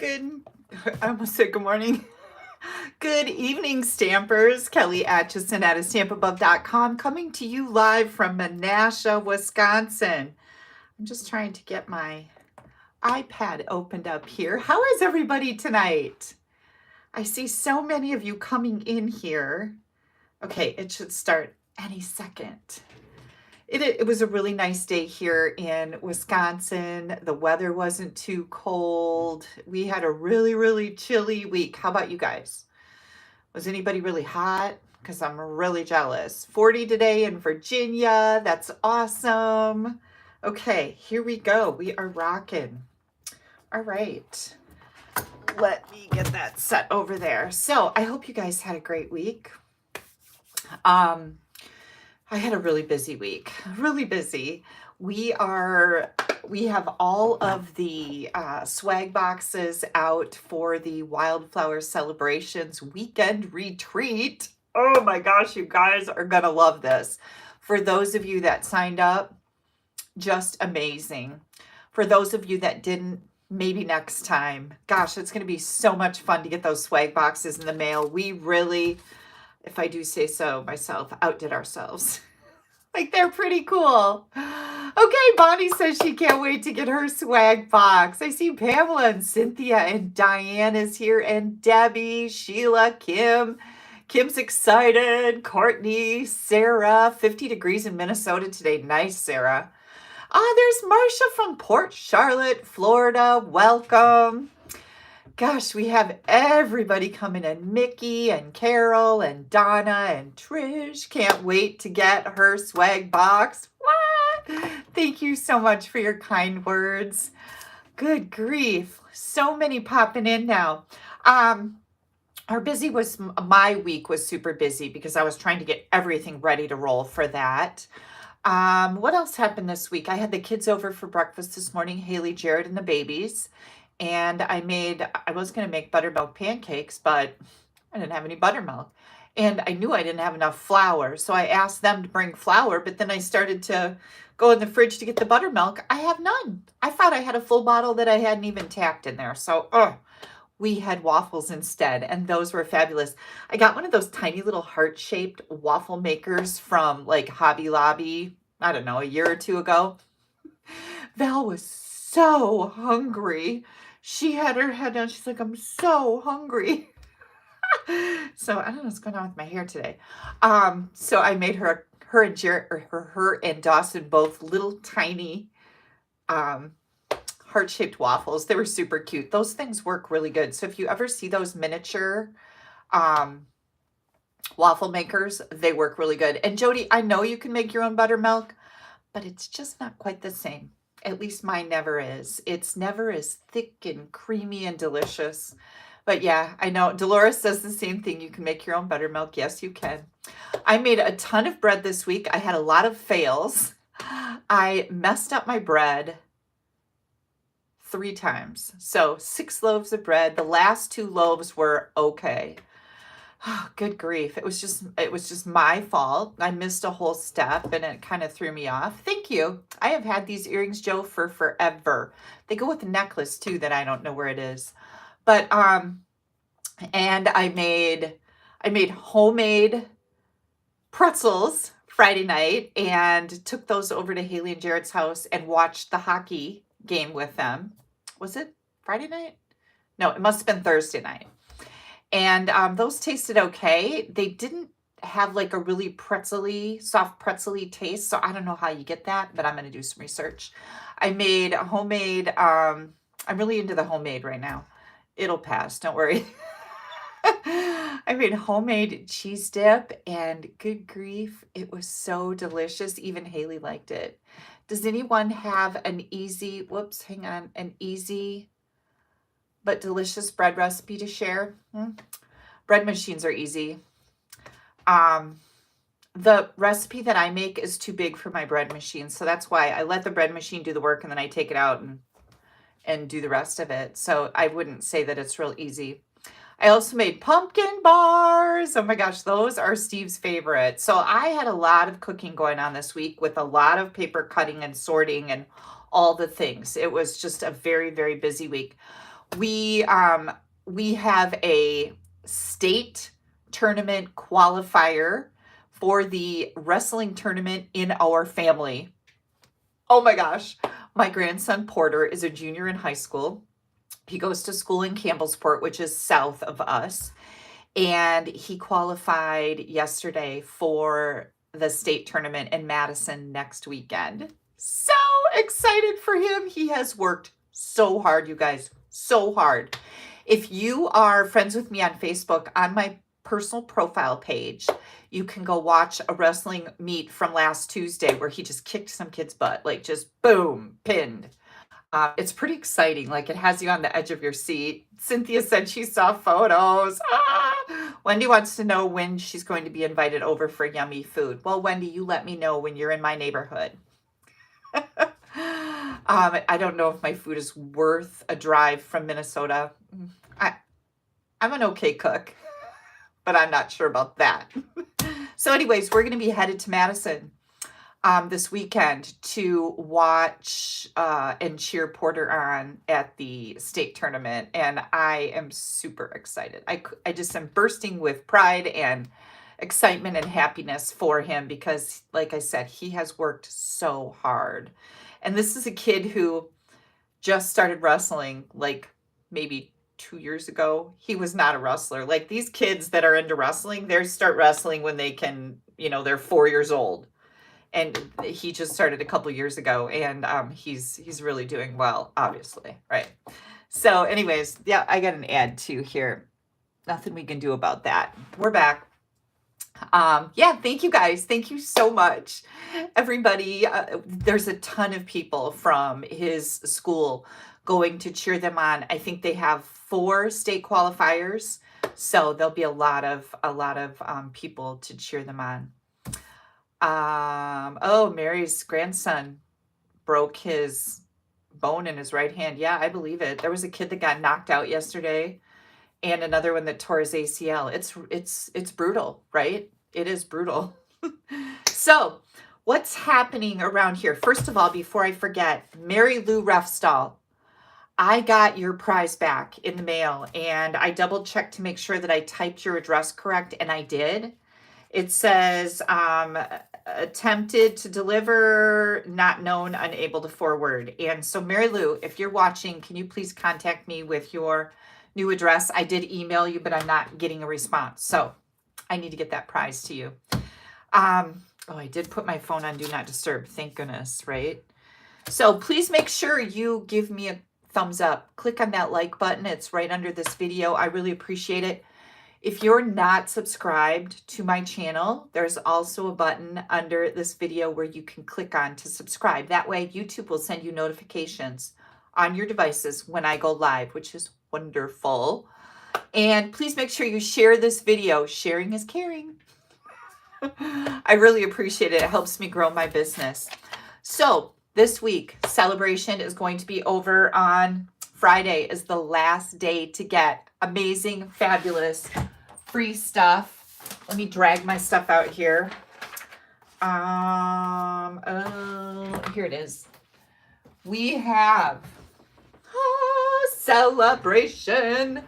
Good, I almost said good morning. Good evening, Stampers. Kelly Acheson at AStampAbove.com coming to you live from Menasha, Wisconsin. I'm just trying to get my iPad opened up here. How is everybody tonight? I see so many of you coming in here. Okay, it should start any second. It was a really nice day here in Wisconsin. The weather wasn't too cold. We had a really, really chilly week. How about you guys? Was anybody really hot? Because I'm really jealous. 40 today in Virginia. That's awesome. Okay, here we go. We are rocking. All right. Let me get that set over there. So I hope you guys had a great week. I had a really busy week, really busy. We have all of the swag boxes out for the Wildflower Celebrations weekend retreat. Oh my gosh, you guys are gonna love this. For those of you that signed up, just amazing. For those of you that didn't, maybe next time. Gosh, it's gonna be so much fun to get those swag boxes in the mail. We really, if I do say so myself, outdid ourselves. Like, they're pretty cool. Okay, Bonnie says she can't wait to get her swag box. I see Pamela and Cynthia and Diane is here and Debbie, Sheila, Kim. Kim's excited. Courtney, Sarah, 50 degrees in Minnesota today. Nice, Sarah. There's Marcia from Port Charlotte, Florida. Welcome. Gosh, we have everybody coming in. Mickey and Carol and Donna and Trish. Can't wait to get her swag box. What? Thank you so much for your kind words. Good grief. So many popping in now. My week was super busy because I was trying to get everything ready to roll for that. What else happened this week? I had the kids over for breakfast this morning, Haley, Jared, and the babies. And I was going to make buttermilk pancakes, but I didn't have any buttermilk. And I knew I didn't have enough flour. So I asked them to bring flour, but then I started to go in the fridge to get the buttermilk. I have none. I thought I had a full bottle that I hadn't even tapped in there. So we had waffles instead, and those were fabulous. I got one of those tiny little heart-shaped waffle makers from like Hobby Lobby, I don't know, a year or two ago. Val was so hungry. She had her head down. She's like, I'm so hungry. So I don't know what's going on with my hair today. So I made her and Jared, or her and Dawson both little tiny heart-shaped waffles. They were super cute. Those things work really good. So if you ever see those miniature waffle makers, they work really good. And Jody, I know you can make your own buttermilk, but it's just not quite the same. At least mine never is. It's never as thick and creamy and delicious. But yeah, I know Dolores says the same thing. You can make your own buttermilk. Yes, you can. I made a ton of bread this week. I had a lot of fails. I messed up my bread 3 times. So 6 loaves of bread. The last 2 loaves were okay. Oh, good grief. It was just my fault. I missed a whole step and it kind of threw me off. Thank you. I have had these earrings, Joe, for forever. They go with a necklace too that I don't know where it is. But and I made homemade pretzels Friday night and took those over to Haley and Jared's house and watched the hockey game with them. Was it Friday night? No, it must have been Thursday night. And those tasted okay. They didn't have like a really soft pretzely taste. So I don't know how you get that, but I'm going to do some research. I made homemade, I'm really into the homemade right now. It'll pass, don't worry. I made homemade cheese dip and good grief, it was so delicious. Even Haley liked it. Does anyone have an easy but delicious bread recipe to share? Bread machines are easy. The recipe that I make is too big for my bread machine. So that's why I let the bread machine do the work and then I take it out and do the rest of it. So I wouldn't say that it's real easy. I also made pumpkin bars. Oh my gosh, those are Steve's favorite. So I had a lot of cooking going on this week with a lot of paper cutting and sorting and all the things. It was just a very, very busy week. we have a state tournament qualifier for the wrestling tournament in our family. Oh my gosh. My grandson Porter is a junior in high school. He goes to school in Campbellsport, which is south of us. And he qualified yesterday for the state tournament in Madison next weekend. So excited for him. He has worked so hard, you guys, so hard. If you are friends with me on Facebook, on my personal profile page, you can go watch a wrestling meet from last Tuesday where he just kicked some kid's butt, like just boom, pinned. It's pretty exciting. Like it has you on the edge of your seat. Cynthia said she saw photos. Wendy wants to know when she's going to be invited over for yummy food. Well, Wendy, you let me know when you're in my neighborhood. I don't know if my food is worth a drive from Minnesota. I'm an okay cook, but I'm not sure about that. So anyways, we're going to be headed to Madison this weekend to watch and cheer Porter on at the state tournament. And I am super excited. I just am bursting with pride and excitement and happiness for him because, like I said, he has worked so hard. And this is a kid who just started wrestling like maybe 2 years ago. He was not a wrestler. Like these kids that are into wrestling, they start wrestling when they can, they're 4 years old. And he just started a couple years ago, and he's really doing well, obviously, right? So anyways, yeah, I got an ad too here. Nothing we can do about that. We're back. Yeah, thank you guys. Thank you so much, everybody. There's a ton of people from his school going to cheer them on. I think they have 4 state qualifiers, so there'll be a lot of people to cheer them on. Oh, Mary's grandson broke his bone in his right hand. Yeah, I believe it. There was a kid that got knocked out yesterday and another one that tore his ACL. It's brutal, right? It is brutal. So what's happening around here? First of all, before I forget, Mary Lou Refstall, I got your prize back in the mail and I double checked to make sure that I typed your address correct, and I did. It says, attempted to deliver, not known, unable to forward. And so Mary Lou, if you're watching, can you please contact me with your new address? I did email you, but I'm not getting a response. So I need to get that prize to you. Oh, I did put my phone on Do Not Disturb. Thank goodness, right? So please make sure you give me a thumbs up. Click on that like button. It's right under this video. I really appreciate it. If you're not subscribed to my channel, there's also a button under this video where you can click on to subscribe. That way YouTube will send you notifications on your devices when I go live, which is wonderful. And please make sure you share this video. Sharing is caring. I really appreciate it. It helps me grow my business. So this week, celebration is going to be over on Friday is the last day to get amazing, fabulous, free stuff. Let me drag my stuff out here. Here it is. We have celebration.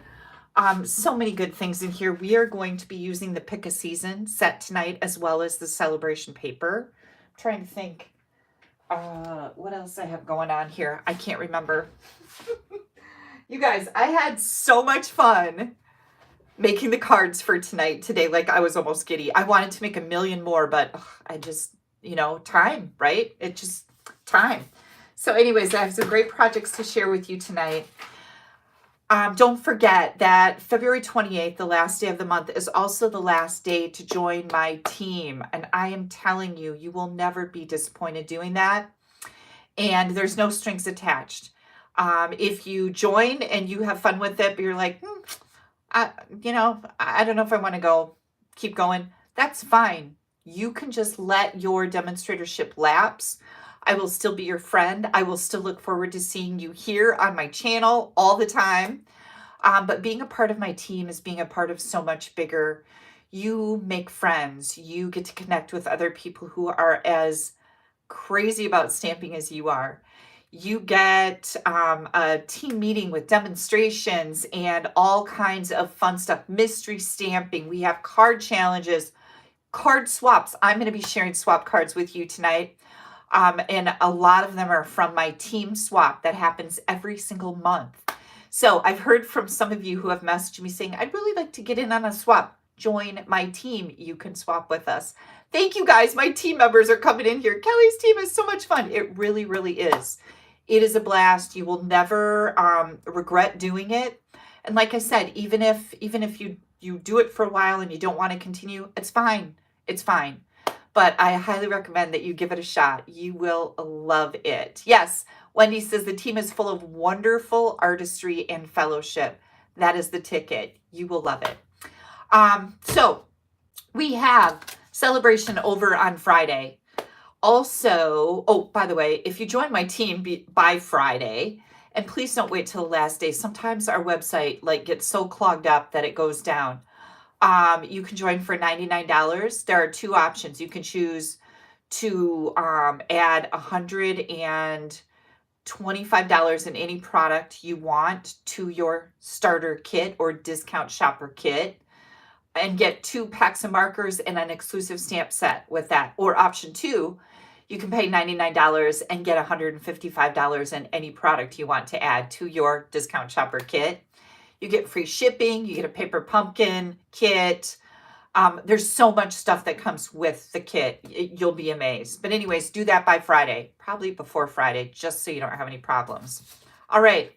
So many good things in here. We are going to be using the Pick a Season set tonight, as well as the celebration paper. I'm trying to think what else I have going on here. I can't remember. You guys, I had so much fun making the cards for today. Like I was almost giddy. I wanted to make 1 million more, but I just, time, right? It just time. So anyways, I have some great projects to share with you tonight. Don't forget that February 28th, the last day of the month, is also the last day to join my team. And I am telling you, you will never be disappointed doing that. And there's no strings attached. If you join and you have fun with it, but you're like, I don't know if I want to keep going. That's fine. You can just let your demonstratorship lapse. I will still be your friend. I will still look forward to seeing you here on my channel all the time. But being a part of my team is being a part of so much bigger. You make friends. You get to connect with other people who are as crazy about stamping as you are. You get a team meeting with demonstrations and all kinds of fun stuff, mystery stamping. We have card challenges, card swaps. I'm going to be sharing swap cards with you tonight. And a lot of them are from my team swap that happens every single month. So I've heard from some of you who have messaged me saying, I'd really like to get in on a swap. Join my team. You can swap with us. Thank you guys. My team members are coming in here. Kelly's team is so much fun. It really, really is. It is a blast. You will never regret doing it. And like I said, even if you do it for a while and you don't want to continue, it's fine. It's fine. But I highly recommend that you give it a shot. You will love it. Yes, Wendy says the team is full of wonderful artistry and fellowship. That is the ticket. You will love it. So we have celebration over on Friday. Also, oh, by the way, if you join my team by Friday, and please don't wait till the last day. Sometimes our website gets so clogged up that it goes down. You can join for $99. There are two options. You can choose to add $125 in any product you want to your starter kit or discount shopper kit and get 2 packs of markers and an exclusive stamp set with that. Or option 2, you can pay $99 and get $155 in any product you want to add to your discount shopper kit. You get free shipping. You get a paper pumpkin kit. There's so much stuff that comes with the kit. You'll be amazed. But anyways, do that by Friday, probably before Friday, just so you don't have any problems. All right.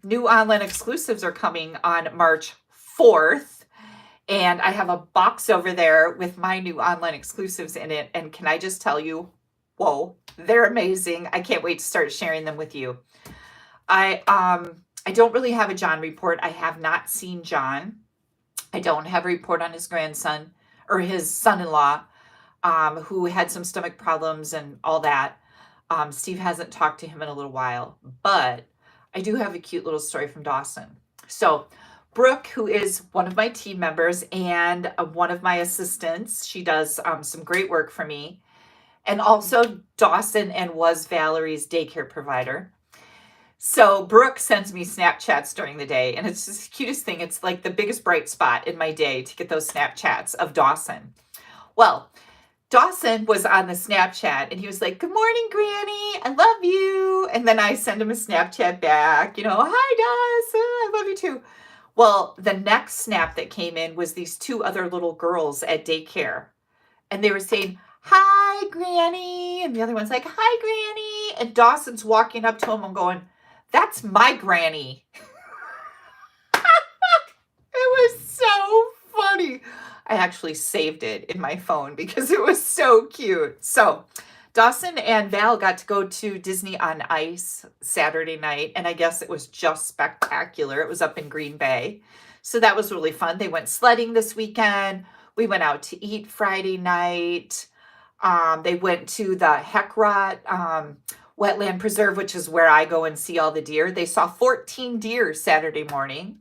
New online exclusives are coming on March 4th. And I have a box over there with my new online exclusives in it. And can I just tell you, whoa, they're amazing. I can't wait to start sharing them with you. I don't really have a John report. I have not seen John. I don't have a report on his grandson or his son-in-law, who had some stomach problems and all that. Steve hasn't talked to him in a little while, but I do have a cute little story from Dawson. So Brooke, who is one of my team members and one of my assistants, she does some great work for me. And also Dawson and was Valerie's daycare provider. So Brooke sends me Snapchats during the day, and it's just the cutest thing. It's like the biggest bright spot in my day to get those Snapchats of Dawson. Well, Dawson was on the Snapchat, and he was like, "Good morning, Granny. I love you." And then I send him a Snapchat back, "Hi, Dawson. I love you too." Well, the next snap that came in was these 2 other little girls at daycare, and they were saying, "Hi, Granny." And the other one's like, "Hi, Granny." And Dawson's walking up to him and going, "That's my granny." It was so funny. I actually saved it in my phone because it was so cute. So Dawson and Val got to go to Disney on Ice Saturday night, and I guess it was just spectacular. It was up in Green Bay. So that was really fun. They went sledding this weekend. We went out to eat Friday night. They went to the Heckrot Wetland Preserve, which is where I go and see all the deer. They saw 14 deer Saturday morning.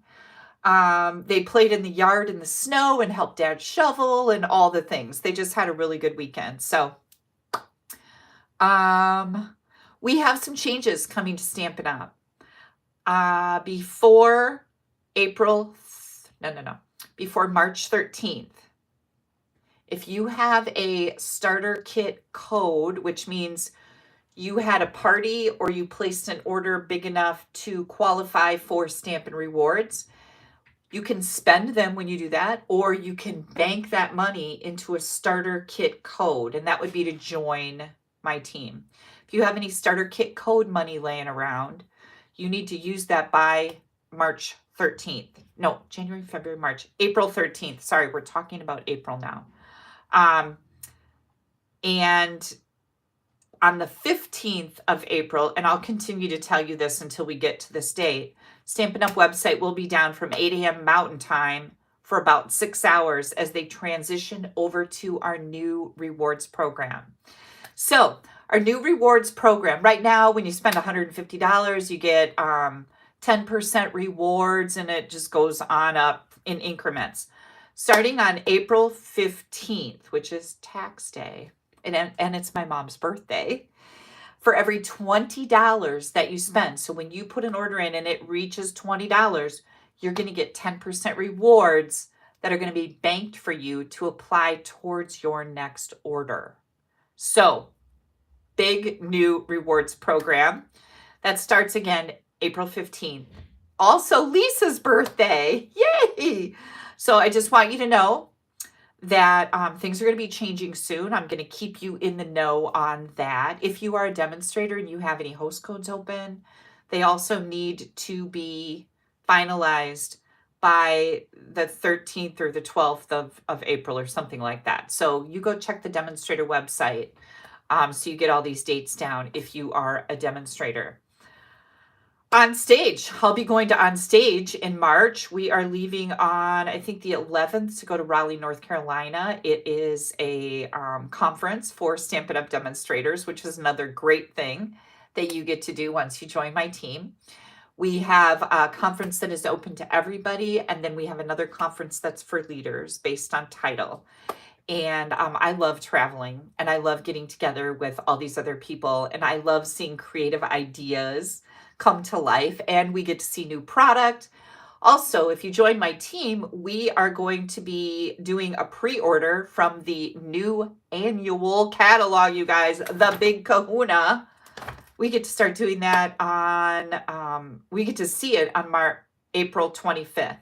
They played in the yard in the snow and helped Dad shovel and all the things. They just had a really good weekend. So we have some changes coming to Stampin' Up. Before March 13th. If you have a starter kit code, which means you had a party or you placed an order big enough to qualify for Stampin' Rewards, you can spend them when you do that, or you can bank that money into a starter kit code, and that would be to join my team. If you have any starter kit code money laying around, you need to use that by March 13th. No, January, February, March, April 13th. Sorry, we're talking about April now. And on the 15th of April, and I'll continue to tell you this until we get to this date, Stampin' Up! Website will be down from 8 a.m. Mountain Time for about 6 hours as they transition over to our new rewards program. So our new rewards program, right now, when you spend $150, you get 10% rewards, and it just goes on up in increments. Starting on April 15th, which is tax day, and it's my mom's birthday, for every $20 that you spend. So when you put an order in and it reaches $20, you're going to get 10% rewards that are going to be banked for you to apply towards your next order. So, big new rewards program that starts again April 15th. Also Lisa's birthday. Yay! So I just want you to know that things are going to be changing soon. I'm going to keep you in the know on that. If you are a demonstrator and you have any host codes open, they also need to be finalized by the 13th or the 12th of April or something like that. So you go check the demonstrator website so you get all these dates down if you are a demonstrator. On stage, I'll be going to On Stage in March. We are leaving on, I think, the 11th to go to Raleigh, North Carolina. It is a conference for Stampin' Up! Demonstrators, which is another great thing that you get to do once you join my team. We have a conference that is open to everybody, and then we have another conference that's for leaders based on title. And I love traveling, and I love getting together with all these other people, and I love seeing creative ideas come to life, and we get to see new product. Also, if you join my team, we are going to be doing a pre-order from the new annual catalog, you guys, the Big Kahuna. We get to start doing that on, we get to see it on April 25th.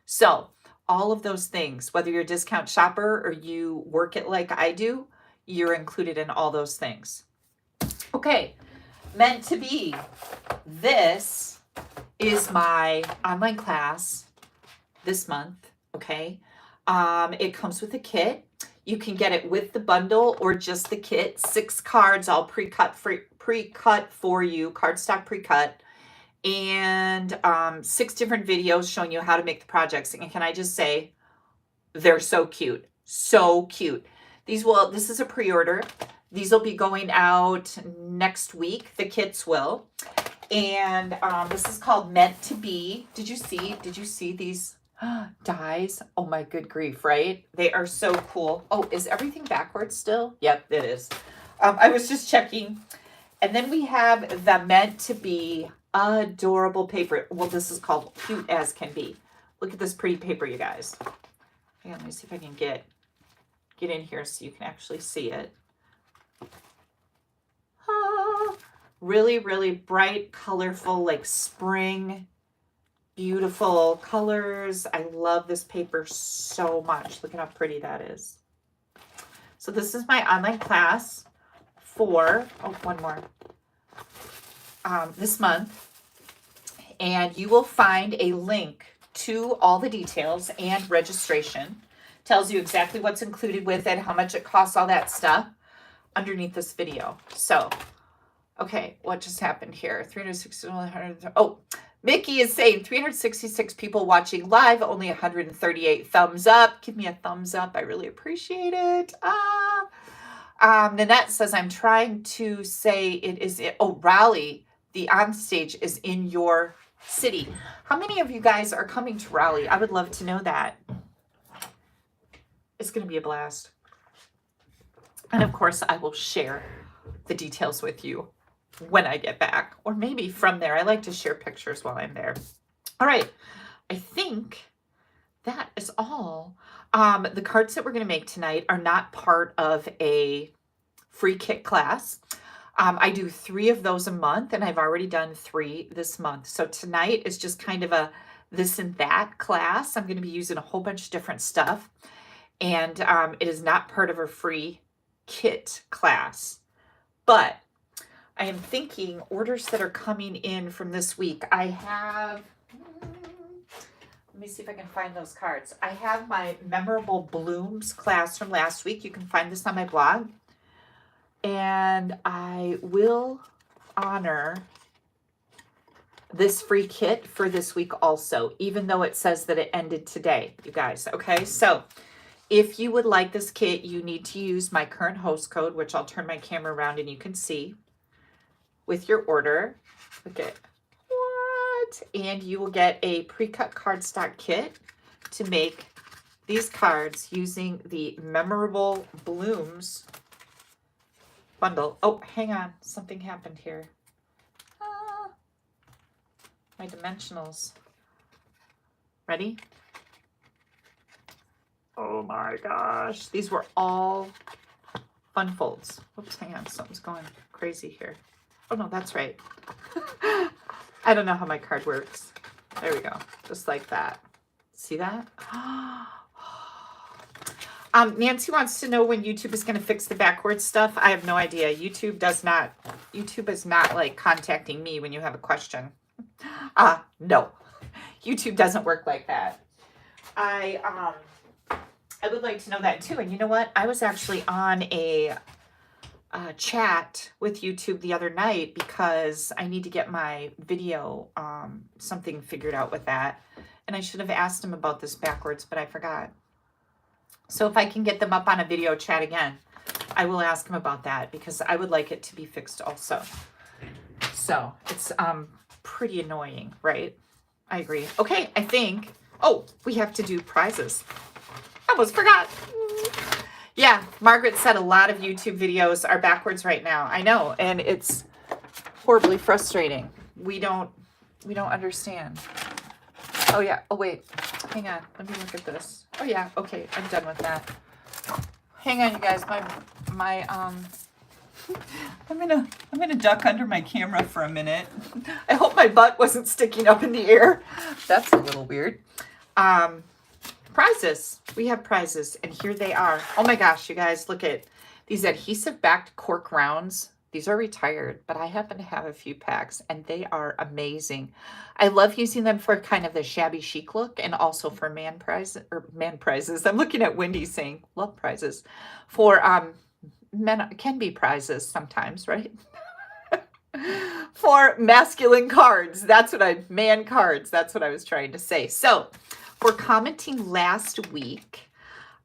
So all of those things, whether you're a discount shopper or you work it like I do, you're included in all those things. Okay, meant to be. This is my online class this month, okay? It comes with a kit. You can get it with the bundle or just the kit. 6 cards all pre-cut for you, cardstock pre-cut, and 6 different videos showing you how to make the projects. And can I just say, they're so cute, so cute. This is a pre-order. These will be going out next week. The kits will. And this is called Meant to Be. Did you see these dies? Oh my good grief, right? They are so cool. Oh, is everything backwards still? Yep, it is. I was just checking. And then we have the Meant to Be adorable paper. Well, this is called Cute as Can Be. Look at this pretty paper, you guys. Hang on, let me see if I can get in here so you can actually see it. Really, really bright, colorful, like spring, beautiful colors. I love this paper so much. Look at how pretty that is. So this is my online class for, one more, this month. And you will find a link to all the details and registration. Tells you exactly what's included with it, how much it costs, all that stuff underneath this video. So, okay, what just happened here? 360, oh, Mickey is saying 366 people watching live, only 138 thumbs up. Give me a thumbs up. I really appreciate it. Nanette says, I'm trying to say it is, Raleigh, the On Stage is in your city. How many of you guys are coming to Raleigh? I would love to know that. It's going to be a blast. And of course, I will share the details with you when I get back, or maybe from there. I like to share pictures while I'm there. All right. I think that is all. The cards that we're going to make tonight are not part of a free kit class. I do 3 of those a month, and I've already done 3 this month. So tonight is just kind of a this and that class. I'm going to be using a whole bunch of different stuff, and it is not part of a free kit class. But I am thinking orders that are coming in from this week. I have, let me see if I can find those cards. I have my Memorable Blooms class from last week. You can find this on my blog. And I will honor this free kit for this week also, even though it says that it ended today, you guys. Okay, so if you would like this kit, you need to use my current host code, which I'll turn my camera around and you can see with your order. Look at what? And you will get a pre-cut cardstock kit to make these cards using the Memorable Blooms. bundle. Oh, hang on. Something happened here. My dimensionals. Ready? Oh my gosh. These were all fun folds. Whoops, hang on. Something's going crazy here. Oh no, that's right. I don't know how my card works. There we go. Just like that. See that? Nancy wants to know when YouTube is going to fix the backwards stuff. I have no idea. YouTube is not like contacting me when you have a question. No. YouTube doesn't work like that. I would like to know that too. And you know what? I was actually on a chat with YouTube the other night because I need to get my video something figured out with that. And I should have asked him about this backwards, but I forgot. So if I can get them up on a video chat again, I will ask him about that because I would like it to be fixed also. So it's pretty annoying, right? I agree. Okay, I think, oh, we have to do prizes. I almost forgot. Yeah, Margaret said a lot of YouTube videos are backwards right now. I know, and it's horribly frustrating. We don't understand. Oh yeah. Oh wait. Hang on. Let me look at this. Oh yeah. Okay, I'm done with that. Hang on, you guys. My I'm gonna duck under my camera for a minute. I hope my butt wasn't sticking up in the air. That's a little weird. Prizes. We have prizes, and here they are. Oh my gosh, you guys, look at these adhesive-backed cork rounds. These are retired, but I happen to have a few packs, and they are amazing. I love using them for kind of the shabby chic look, and also for man prizes. I'm looking at Wendy saying love prizes. For men can be prizes sometimes, right? For masculine cards. Man cards. That's what I was trying to say. So for commenting last week,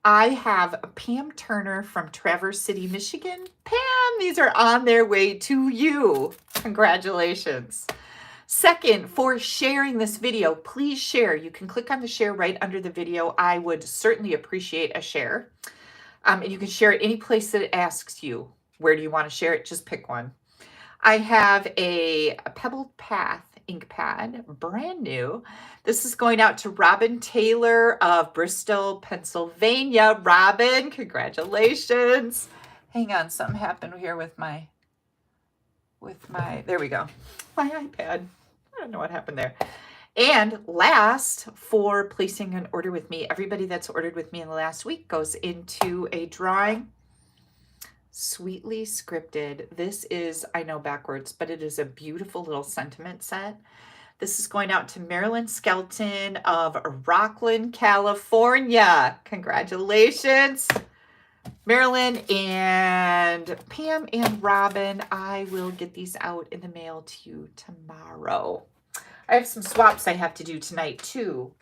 I have Pam Turner from Traverse City, Michigan. Pam, these are on their way to you. Congratulations. Second, for sharing this video, please share. You can click on the share right under the video. I would certainly appreciate a share. And you can share it any place that it asks you. Where do you want to share it? Just pick one. I have a Pebbled Path ink pad, brand new. This is going out to Robin Taylor of Bristol, Pennsylvania. Robin, congratulations. Hang on, something happened here with my, there we go. My iPad. I don't know what happened there. And last, for placing an order with me, everybody that's ordered with me in the last week goes into a drawing. Sweetly Scripted. This is, I know backwards, but it is a beautiful little sentiment set. This is going out to Marilyn Skelton of Rockland, California. Congratulations, Marilyn and Pam and Robin. I will get these out in the mail to you tomorrow. I have some swaps I have to do tonight too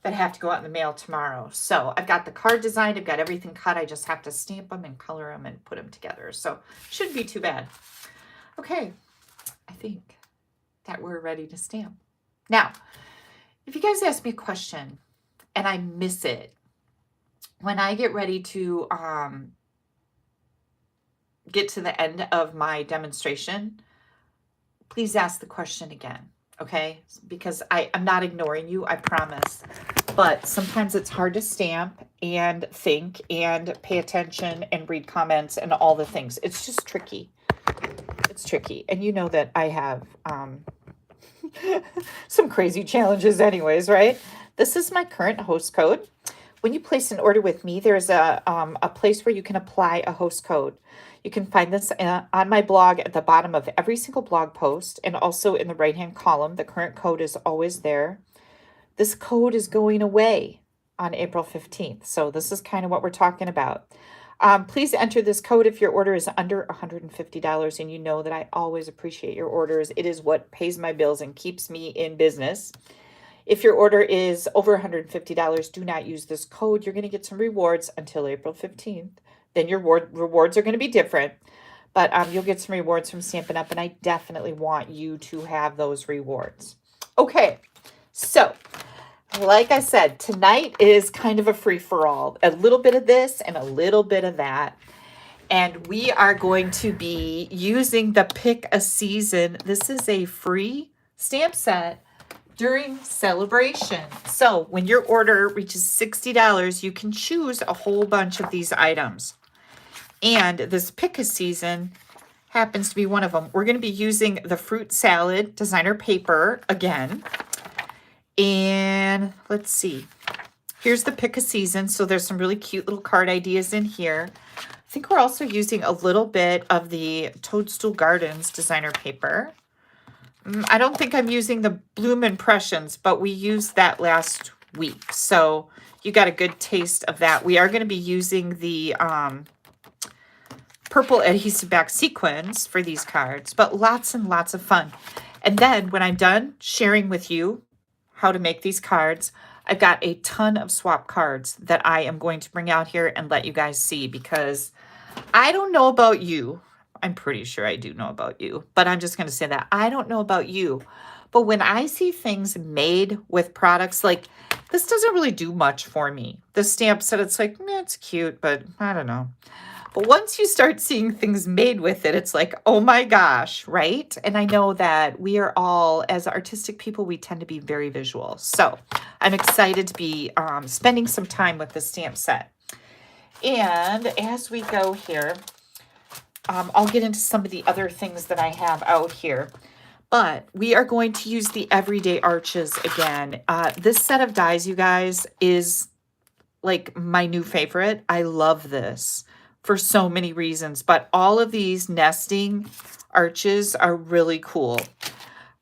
that have to go out in the mail tomorrow. So I've got the card designed. I've got everything cut. I just have to stamp them and color them and put them together. So shouldn't be too bad. Okay, I think that we're ready to stamp. Now, if you guys ask me a question and I miss it, when I get ready to get to the end of my demonstration, please ask the question again. Okay, because I'm not ignoring you, I promise. But sometimes it's hard to stamp and think and pay attention and read comments and all the things. It's just tricky. It's tricky. And you know that I have some crazy challenges anyways, right? This is my current host code. When you place an order with me, there's a place where you can apply a host code. You can find this on my blog at the bottom of every single blog post and also in the right-hand column. The current code is always there. This code is going away on April 15th. So this is kind of what we're talking about. Please enter this code if your order is under $150, and you know that I always appreciate your orders. It is what pays my bills and keeps me in business. If your order is over $150, do not use this code. You're going to get some rewards until April 15th. Then your rewards are going to be different, but you'll get some rewards from Stampin' Up, and I definitely want you to have those rewards. Okay, so like I said, tonight is kind of a free-for-all. A little bit of this and a little bit of that. And we are going to be using the Pick a Season. This is a free stamp set during celebration. So when your order reaches $60, you can choose a whole bunch of these items. And this Pick a Season happens to be one of them. We're going to be using the fruit salad designer paper again. And let's see. Here's the Pick a Season. So there's some really cute little card ideas in here. I think we're also using a little bit of the Toadstool Gardens designer paper. I don't think I'm using the Bloom Impressions, but we used that last week. So you got a good taste of that. We are going to be using the purple adhesive back sequins for these cards, but lots and lots of fun. And then when I'm done sharing with you how to make these cards, I've got a ton of swap cards that I am going to bring out here and let you guys see, because I don't know about you. I'm pretty sure I do know about you, but I'm just going to say that I don't know about you. But when I see things made with products, like this doesn't really do much for me. The stamp set, it's like, it's cute, but I don't know. But once you start seeing things made with it, it's like, oh my gosh, right? And I know that we are all, as artistic people, we tend to be very visual. So I'm excited to be spending some time with the stamp set. And as we go here, I'll get into some of the other things that I have out here. But we are going to use the Everyday Arches again. This set of dies, you guys, is like my new favorite. I love this for so many reasons. But all of these nesting arches are really cool.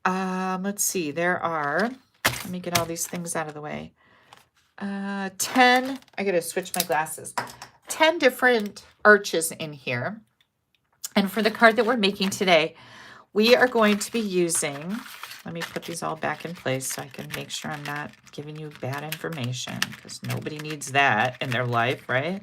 Let's see. There are, let me get all these things out of the way. 10, I got to switch my glasses. 10 different arches in here. And for the card that we're making today, we are going to be using, let me put these all back in place so I can make sure I'm not giving you bad information, because nobody needs that in their life, right?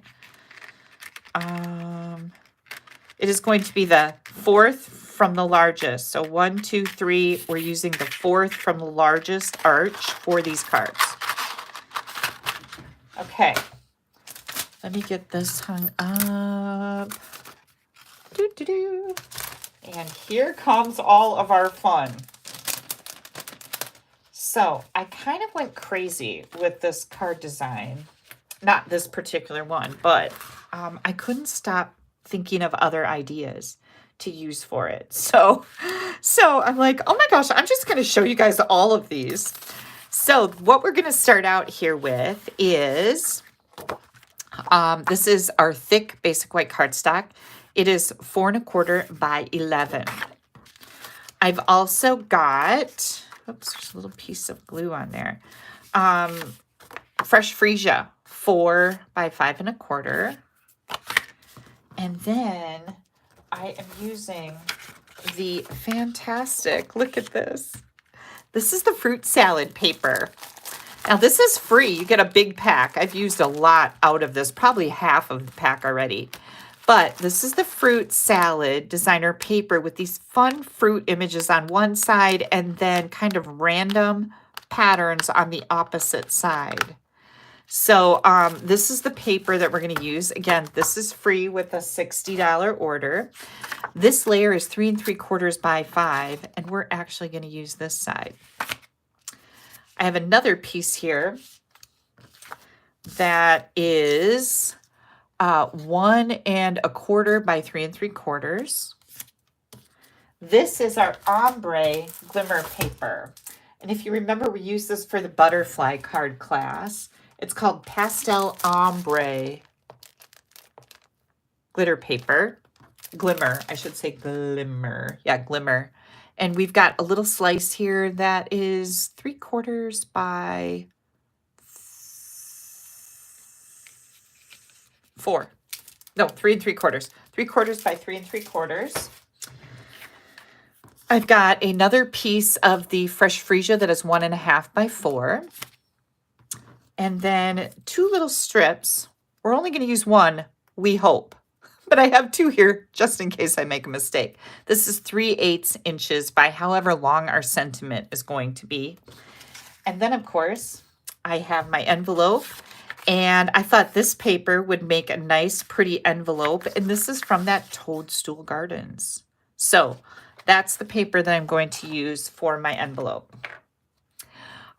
It is going to be the fourth from the largest. So 1, 2, 3, we're using the fourth from the largest arch for these cards. Okay, let me get this hung up. And here comes all of our fun. So I kind of went crazy with this card design. Not this particular one, but I couldn't stop thinking of other ideas to use for it. So I'm like, oh my gosh, I'm just going to show you guys all of these. So what we're going to start out here with is, this is our thick basic white cardstock. It is 4 1/4 by 11. I've also got, oops, there's a little piece of glue on there. Fresh Freesia, 4 by 5 1/4. And then I am using the fantastic, look at this. This is the fruit salad paper. Now this is free. You get a big pack. I've used a lot out of this, probably half of the pack already. But this is the fruit salad designer paper with these fun fruit images on one side and then kind of random patterns on the opposite side. So this is the paper that we're going to use. Again, this is free with a $60 order. This layer is 3 3/4 by 5, and we're actually going to use this side. I have another piece here that is 1 1/4 by 3 3/4. This is our ombre glimmer paper. And if you remember, we used this for the butterfly card class. It's called Pastel Ombre glitter paper. Glimmer, I should say glimmer. Yeah, glimmer. And we've got a little slice here that is 3/4 by 4. No, 3 3/4. 3/4 by 3 3/4. I've got another piece of the Fresh Freesia that is 1 1/2 by 4. And then 2 little strips. We're only going to use one, we hope. But I have 2 here just in case I make a mistake. This is 3/8 inches by however long our sentiment is going to be. And then, of course, I have my envelope. And I thought this paper would make a nice, pretty envelope. And this is from that Toadstool Gardens. So that's the paper that I'm going to use for my envelope.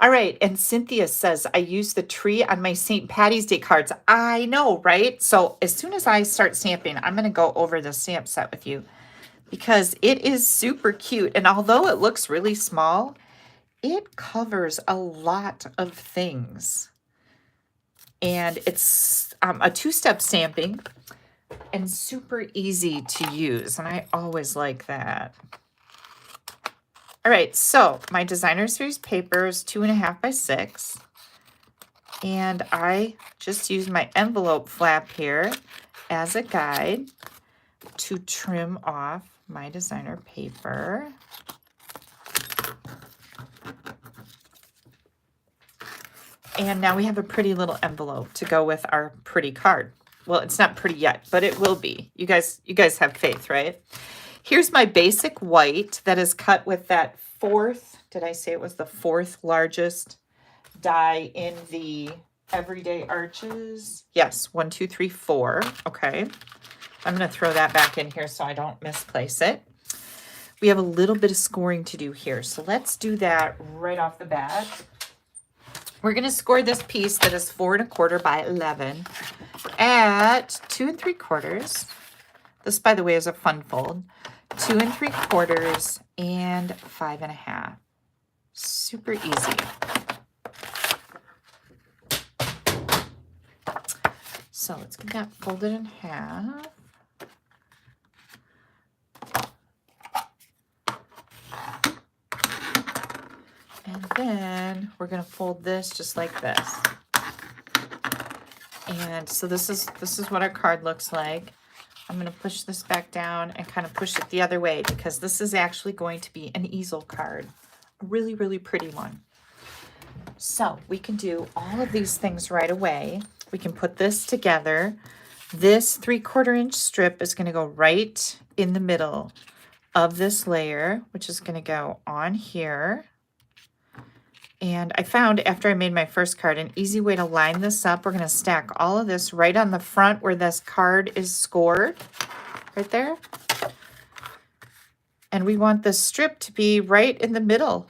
All right, and Cynthia says, I use the tree on my St. Patty's Day cards. I know, right? So as soon as I start stamping, I'm going to go over the stamp set with you because it is super cute. And although it looks really small, it covers a lot of things. And it's a two-step stamping and super easy to use. And I always like that. All right, so my designer series paper is 2.5 by 6. And I just use my envelope flap here as a guide to trim off my designer paper. And now we have a pretty little envelope to go with our pretty card. Well, it's not pretty yet, but it will be. You guys have faith, right? Here's my basic white that is cut with that 4th, did I say it was the 4th largest die in the Everyday Arches? Yes, 1, 2, 3, 4. Okay. I'm going to throw that back in here so I don't misplace it. We have a little bit of scoring to do here. So let's do that right off the bat. We're going to score this piece that is 4 1/4 by 11 at 2 3/4. This, by the way, is a fun fold. 2 3/4 and 5 1/2. Super easy. So let's get that folded in half. And then we're going to fold this just like this. And so this is what our card looks like. I'm going to push this back down and kind of push it the other way because this is actually going to be an easel card. A really, really pretty one. So we can do all of these things right away. We can put this together. This 3/4 inch strip is going to go right in the middle of this layer, which is going to go on here. And I found after I made my first card an easy way to line this up. We're going to stack all of this right on the front where this card is scored, right there. And we want this strip to be right in the middle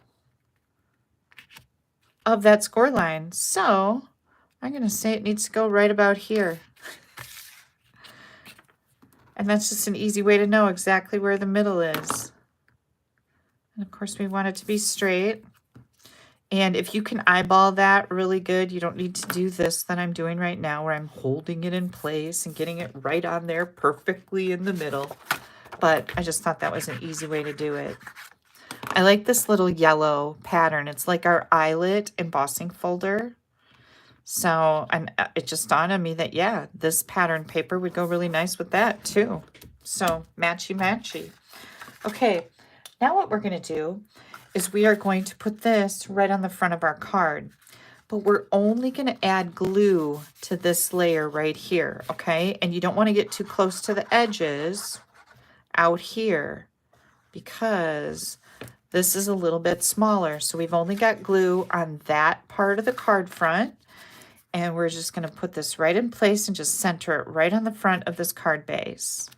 of that score line. So I'm going to say it needs to go right about here. And that's just an easy way to know exactly where the middle is. And of course we want it to be straight. And if you can eyeball that really good, you don't need to do this that I'm doing right now where I'm holding it in place and getting it right on there perfectly in the middle. But I just thought that was an easy way to do it. I like this little yellow pattern. It's like our eyelet embossing folder. So it just dawned on me that, yeah, this pattern paper would go really nice with that too. So matchy-matchy. Okay, now what we're going to do is we are going to put this right on the front of our card. But we're only going to add glue to this layer right here, okay? And you don't want to get too close to the edges out here because this is a little bit smaller. So we've only got glue on that part of the card front. And we're just going to put this right in place and just center it right on the front of this card base.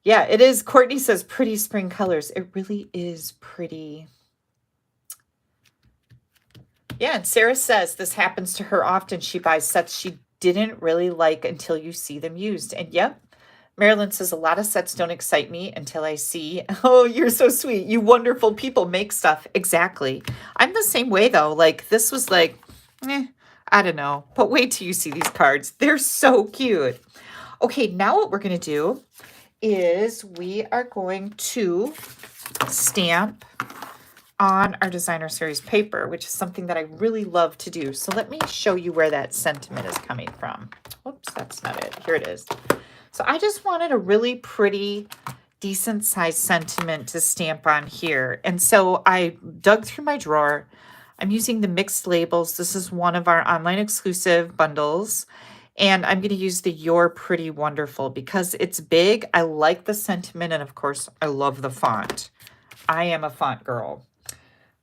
Yeah, it is. Courtney says pretty spring colors. It really is pretty. Yeah, and Sarah says this happens to her often. She buys sets she didn't really like until you see them used. And yep, Marilyn says a lot of sets don't excite me until I see. Oh, you're so sweet. You wonderful people make stuff. Exactly. I'm the same way though. Like this was like, I don't know. But wait till you see these cards. They're so cute. Okay, now what we're going to do is we are going to stamp on our designer series paper, which is something that I really love to do. So let me show you where that sentiment is coming from. Oops, that's not it. Here it is. So I just wanted a really pretty, decent size sentiment to stamp on here. And so I dug through my drawer. I'm using the mixed labels. This is one of our online exclusive bundles. And I'm going to use the You're Pretty Wonderful because it's big. I like the sentiment. And of course, I love the font. I am a font girl.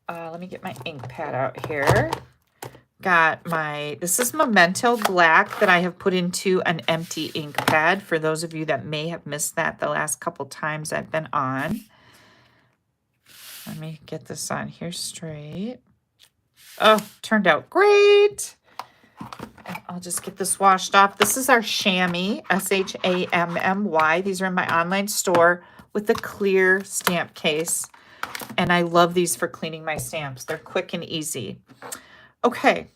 Let me get my ink pad out here. got this is Memento Black that I have put into an empty ink pad for those of you that may have missed that the last couple times I've been on. Let me get this on here straight. Oh, turned out great. And I'll just get this washed off. This is our chamois, S-H-A-M-M-Y. These are in my online store with the clear stamp case. And I love these for cleaning my stamps. They're quick and easy. Okay,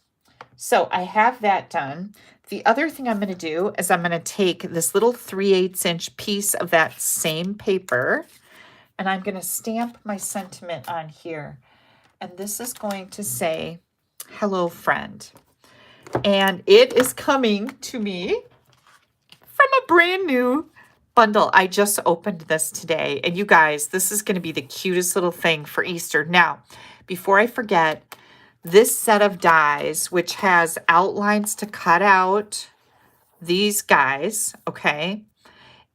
so I have that done. The other thing I'm going to do is I'm going to take this little 3/8 inch piece of that same paper, and I'm going to stamp my sentiment on here. And this is going to say, hello, friend. And it is coming to me from a brand new bundle. I just opened this today. And you guys, this is going to be the cutest little thing for Easter. Now, before I forget, this set of dies, which has outlines to cut out these guys, okay?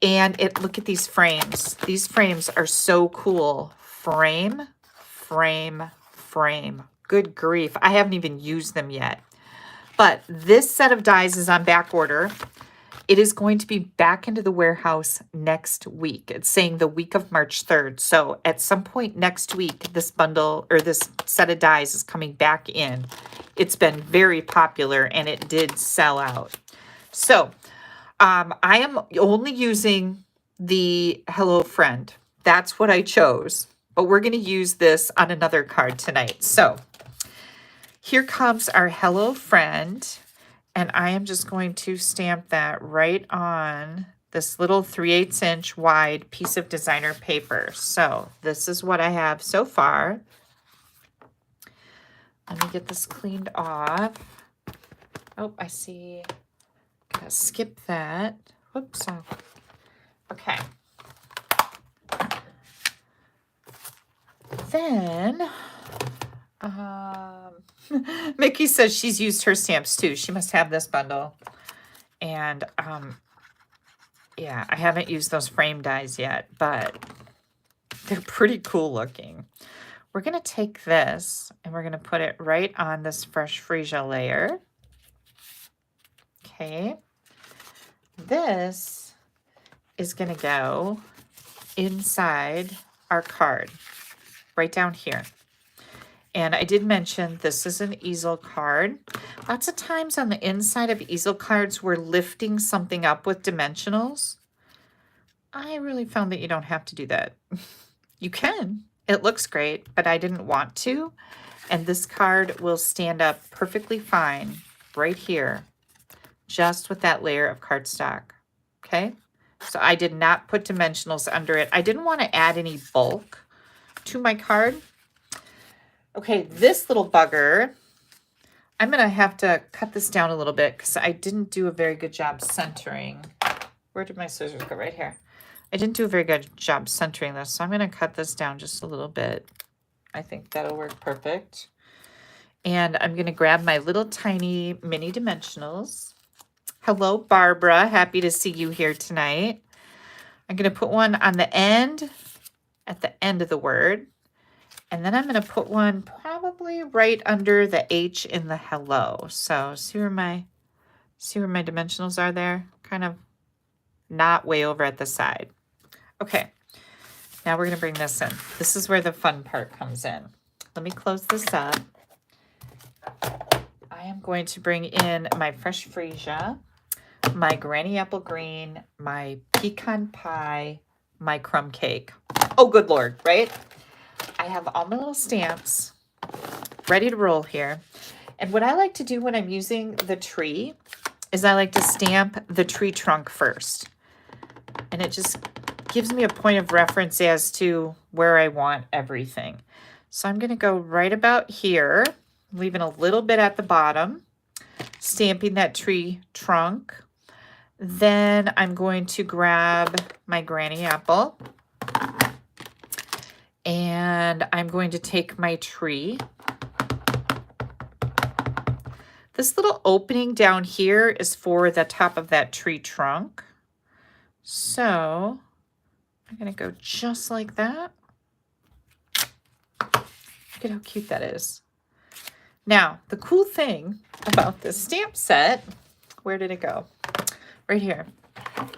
And look at these frames. These frames are so cool. Frame, frame, frame. Good grief. I haven't even used them yet. But this set of dies is on back order. It is going to be back into the warehouse next week. It's saying the week of March 3rd. So at some point next week, this bundle or this set of dies is coming back in. It's been very popular and it did sell out. So I am only using the Hello Friend. That's what I chose. But we're going to use this on another card tonight. So here comes our Hello Friend. And I am just going to stamp that right on this little 3/8 inch wide piece of designer paper. So this is what I have so far. Let me get this cleaned off. Oh, I see. Gotta skip that. Whoops. Oh. Okay. Then, Mickey says she's used her stamps too. She must have this bundle. And, yeah, I haven't used those frame dies yet, but they're pretty cool looking. We're going to take this and we're going to put it right on this fresh freesia layer. Okay. This is going to go inside our card, right down here. And I did mention this is an easel card. Lots of times on the inside of easel cards, we're lifting something up with dimensionals. I really found that you don't have to do that. You can. It looks great, but I didn't want to. And this card will stand up perfectly fine right here, just with that layer of cardstock. Okay? So I did not put dimensionals under it. I didn't want to add any bulk to my card. Okay, this little bugger, I'm going to have to cut this down a little bit because I didn't do a very good job centering. Where did my scissors go? Right here. I didn't do a very good job centering this, so I'm going to cut this down just a little bit. I think that'll work perfect. And I'm going to grab my little tiny mini dimensionals. Hello, Barbara. Happy to see you here tonight. I'm going to put one on the end, at the end of the word. And then I'm going to put one probably right under the H in the hello. So see where my dimensionals are there? Kind of not way over at the side. Okay, now we're going to bring this in. This is where the fun part comes in. Let me close this up. I am going to bring in my fresh freesia, my granny apple green, my pecan pie, my crumb cake. Oh, good Lord, right? I have all my little stamps ready to roll here. And what I like to do when I'm using the tree is I like to stamp the tree trunk first. And it just gives me a point of reference as to where I want everything. So I'm going to go right about here, leaving a little bit at the bottom, stamping that tree trunk. Then I'm going to grab my granny apple. And I'm going to take my tree. This little opening down here is for the top of that tree trunk. So I'm going to go just like that. Look at how cute that is. Now, the cool thing about this stamp set, where did it go? Right here,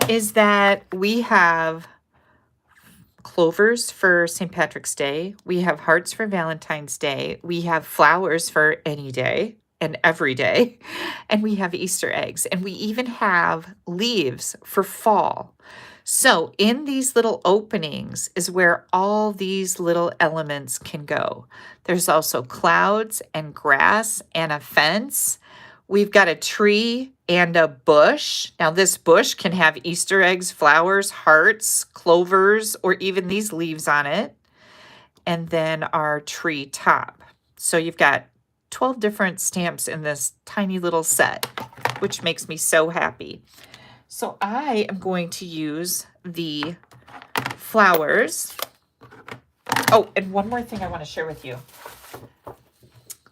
is that we have clovers for St. Patrick's Day. We have hearts for Valentine's Day. We have flowers for any day and every day. And we have Easter eggs. And we even have leaves for fall. So in these little openings is where all these little elements can go. There's also clouds and grass and a fence. We've got a tree and a bush. Now this bush can have Easter eggs, flowers, hearts, clovers, or even these leaves on it. And then our tree top. So you've got 12 different stamps in this tiny little set, which makes me so happy. So I am going to use the flowers. Oh, and one more thing I want to share with you.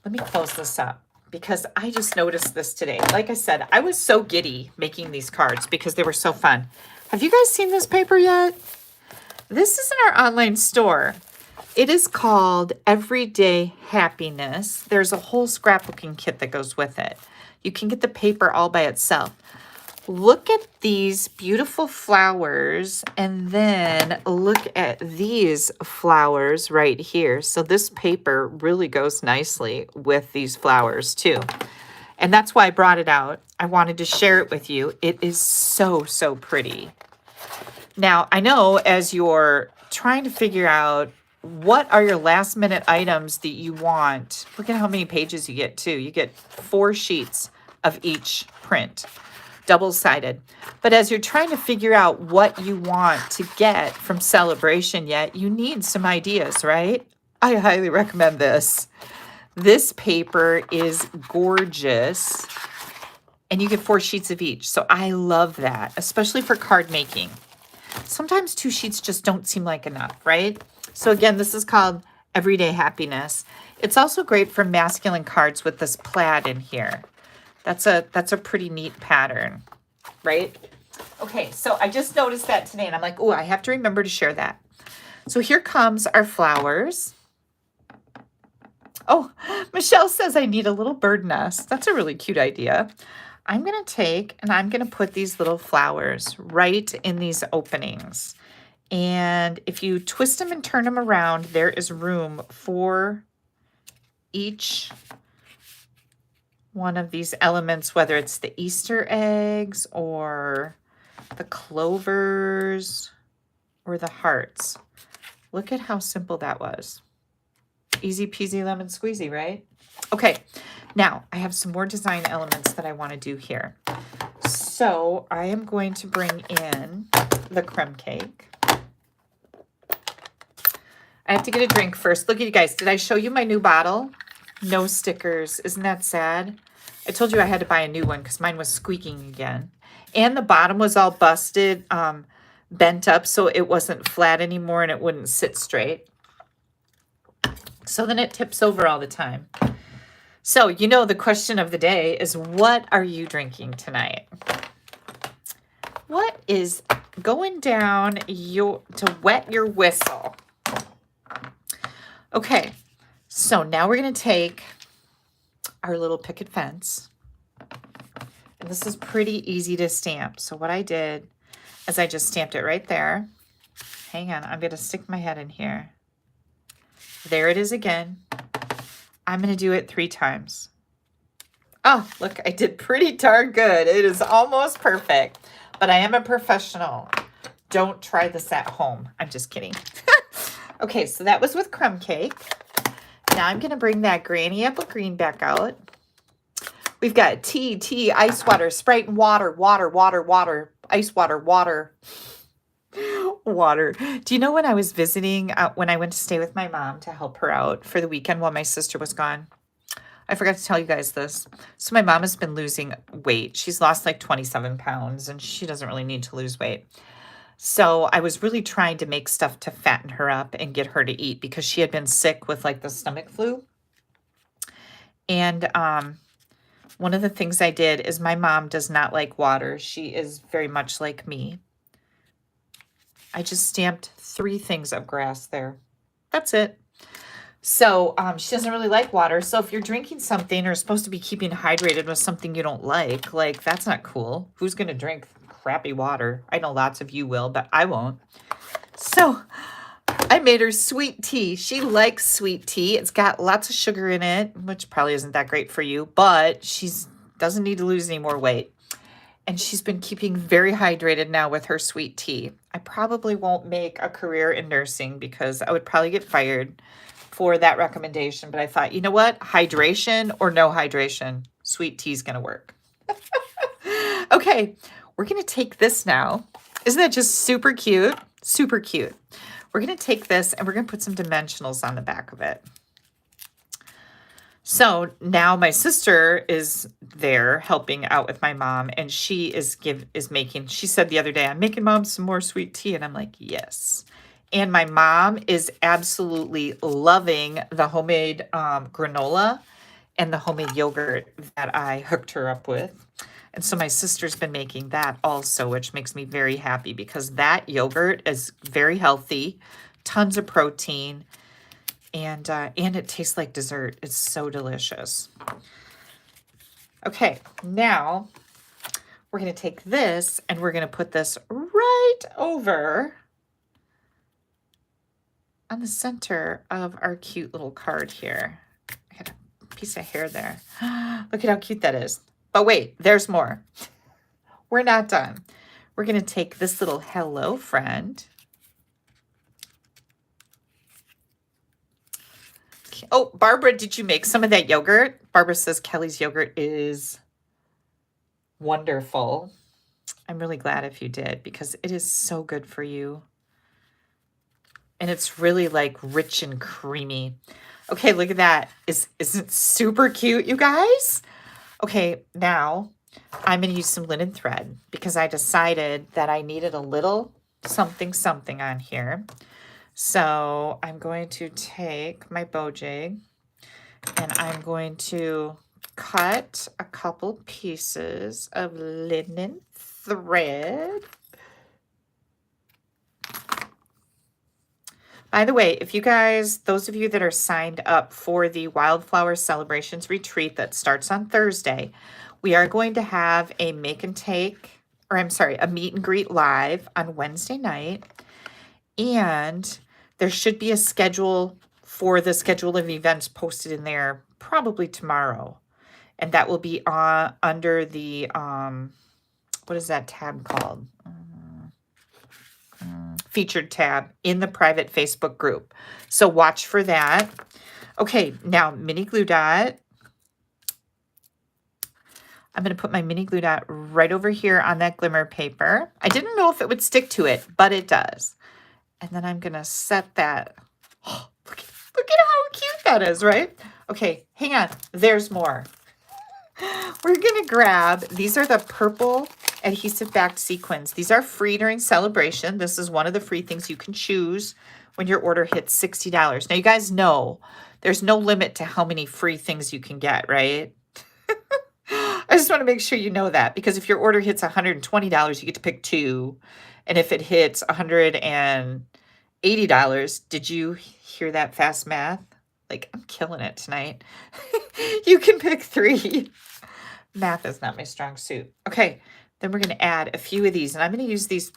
Let me close this up because I just noticed this today. Like I said, I was so giddy making these cards because they were so fun. Have you guys seen this paper yet? This is in our online store. It is called Everyday Happiness. There's a whole scrapbooking kit that goes with it. You can get the paper all by itself. Look at these beautiful flowers and then look at these flowers right here. So this paper really goes nicely with these flowers too. And that's why I brought it out. I wanted to share it with you. It is so, so pretty. Now, I know as you're trying to figure out what are your last minute items that you want, look at how many pages you get too. You get 4 sheets of each print. Double-sided. But as you're trying to figure out what you want to get from Celebration yet, you need some ideas, right? I highly recommend this. This paper is gorgeous. And you get 4 sheets of each. So I love that, especially for card making. Sometimes 2 sheets just don't seem like enough, right? So again, this is called Everyday Happiness. It's also great for masculine cards with this plaid in here. That's a pretty neat pattern, right? Okay, so I just noticed that today, and I'm like, oh, I have to remember to share that. So here comes our flowers. Oh, Michelle says I need a little bird nest. That's a really cute idea. I'm going to take and I'm going to put these little flowers right in these openings. And if you twist them and turn them around, there is room for each one of these elements, whether it's the Easter eggs or the clovers or the hearts. Look at how simple that was. Easy peasy lemon squeezy, right? Okay, now I have some more design elements that I want to do here. So I am going to bring in the crumb cake. I have to get a drink first. Look at you guys. Did I show you my new bottle? No stickers. Isn't that sad? I told you I had to buy a new one because mine was squeaking again. And the bottom was all busted, bent up, so it wasn't flat anymore and it wouldn't sit straight. So then it tips over all the time. So, you know, the question of the day is, what are you drinking tonight? What is going down to wet your whistle? Okay, so now we're going to take our little picket fence. And this is pretty easy to stamp. So what I did is I just stamped it right there. Hang on, I'm going to stick my head in here. There it is again. I'm going to do it 3 times. Oh, look, I did pretty darn good. It is almost perfect, but I am a professional. Don't try this at home. I'm just kidding. Okay, so that was with crumb cake. Now I'm going to bring that Granny Apple Green back out. We've got tea, ice water, Sprite, and water, ice water, water. Do you know when I was visiting, when I went to stay with my mom to help her out for the weekend while my sister was gone? I forgot to tell you guys this. So my mom has been losing weight. She's lost like 27 pounds and she doesn't really need to lose weight. So I was really trying to make stuff to fatten her up and get her to eat because she had been sick with like the stomach flu. And one of the things I did is my mom does not like water. She is very much like me. I just stamped 3 things of grass there. That's it. So she doesn't really like water. So if you're drinking something or supposed to be keeping hydrated with something you don't like that's not cool. Who's going to drink crappy water? I know lots of you will, but I won't. So I made her sweet tea. She likes sweet tea. It's got lots of sugar in it, which probably isn't that great for you, but she's doesn't need to lose any more weight. And she's been keeping very hydrated now with her sweet tea. I probably won't make a career in nursing because I would probably get fired for that recommendation. But I thought, you know what? Hydration or no hydration, sweet tea is going to work. Okay, we're going to take this now. Isn't that just super cute? Super cute. We're going to take this and we're going to put some dimensionals on the back of it. So now my sister is there helping out with my mom, and she is making, she said the other day, I'm making mom some more sweet tea. And I'm like, yes. And my mom is absolutely loving the homemade granola and the homemade yogurt that I hooked her up with. And so my sister's been making that also, which makes me very happy because that yogurt is very healthy, tons of protein, and it tastes like dessert. It's so delicious. Okay, now we're going to take this and we're going to put this right over on the center of our cute little card here. I got a piece of hair there. Look at how cute that is. But wait, there's more. We're not done. We're going to take this little hello friend. Oh, Barbara, did you make some of that yogurt? Barbara says Kelly's yogurt is wonderful. I'm really glad if you did because it is so good for you. And it's really like rich and creamy. Okay, look at that. Isn't it super cute, you guys? Okay, now I'm going to use some linen thread because I decided that I needed a little something on here. So I'm going to take my bow jig and I'm going to cut a couple pieces of linen thread. By the way, if you guys, those of you that are signed up for the Wildflower Celebrations Retreat that starts on Thursday, we are going to have a meet and greet live on Wednesday night. And there should be a schedule for the schedule of events posted in there probably tomorrow. And that will be under the, what is that tab called? Featured tab in the private Facebook group. So watch for that. Okay, now mini glue dot. I'm going to put my mini glue dot right over here on that glimmer paper. I didn't know if it would stick to it, but it does. And then I'm going to set that. Oh, look at how cute that is, right? Okay, hang on. There's more. We're going to grab, these are the purple adhesive backed sequins. These are free during celebration. This is one of the free things you can choose when your order hits $60. Now, you guys know there's no limit to how many free things you can get, right? I just want to make sure you know that because if your order hits $120, you get to pick two. And if it hits $180, did you hear that fast math? Like, I'm killing it tonight. You can pick three. Math is not my strong suit. Okay, then we're going to add a few of these. And I'm going to use these,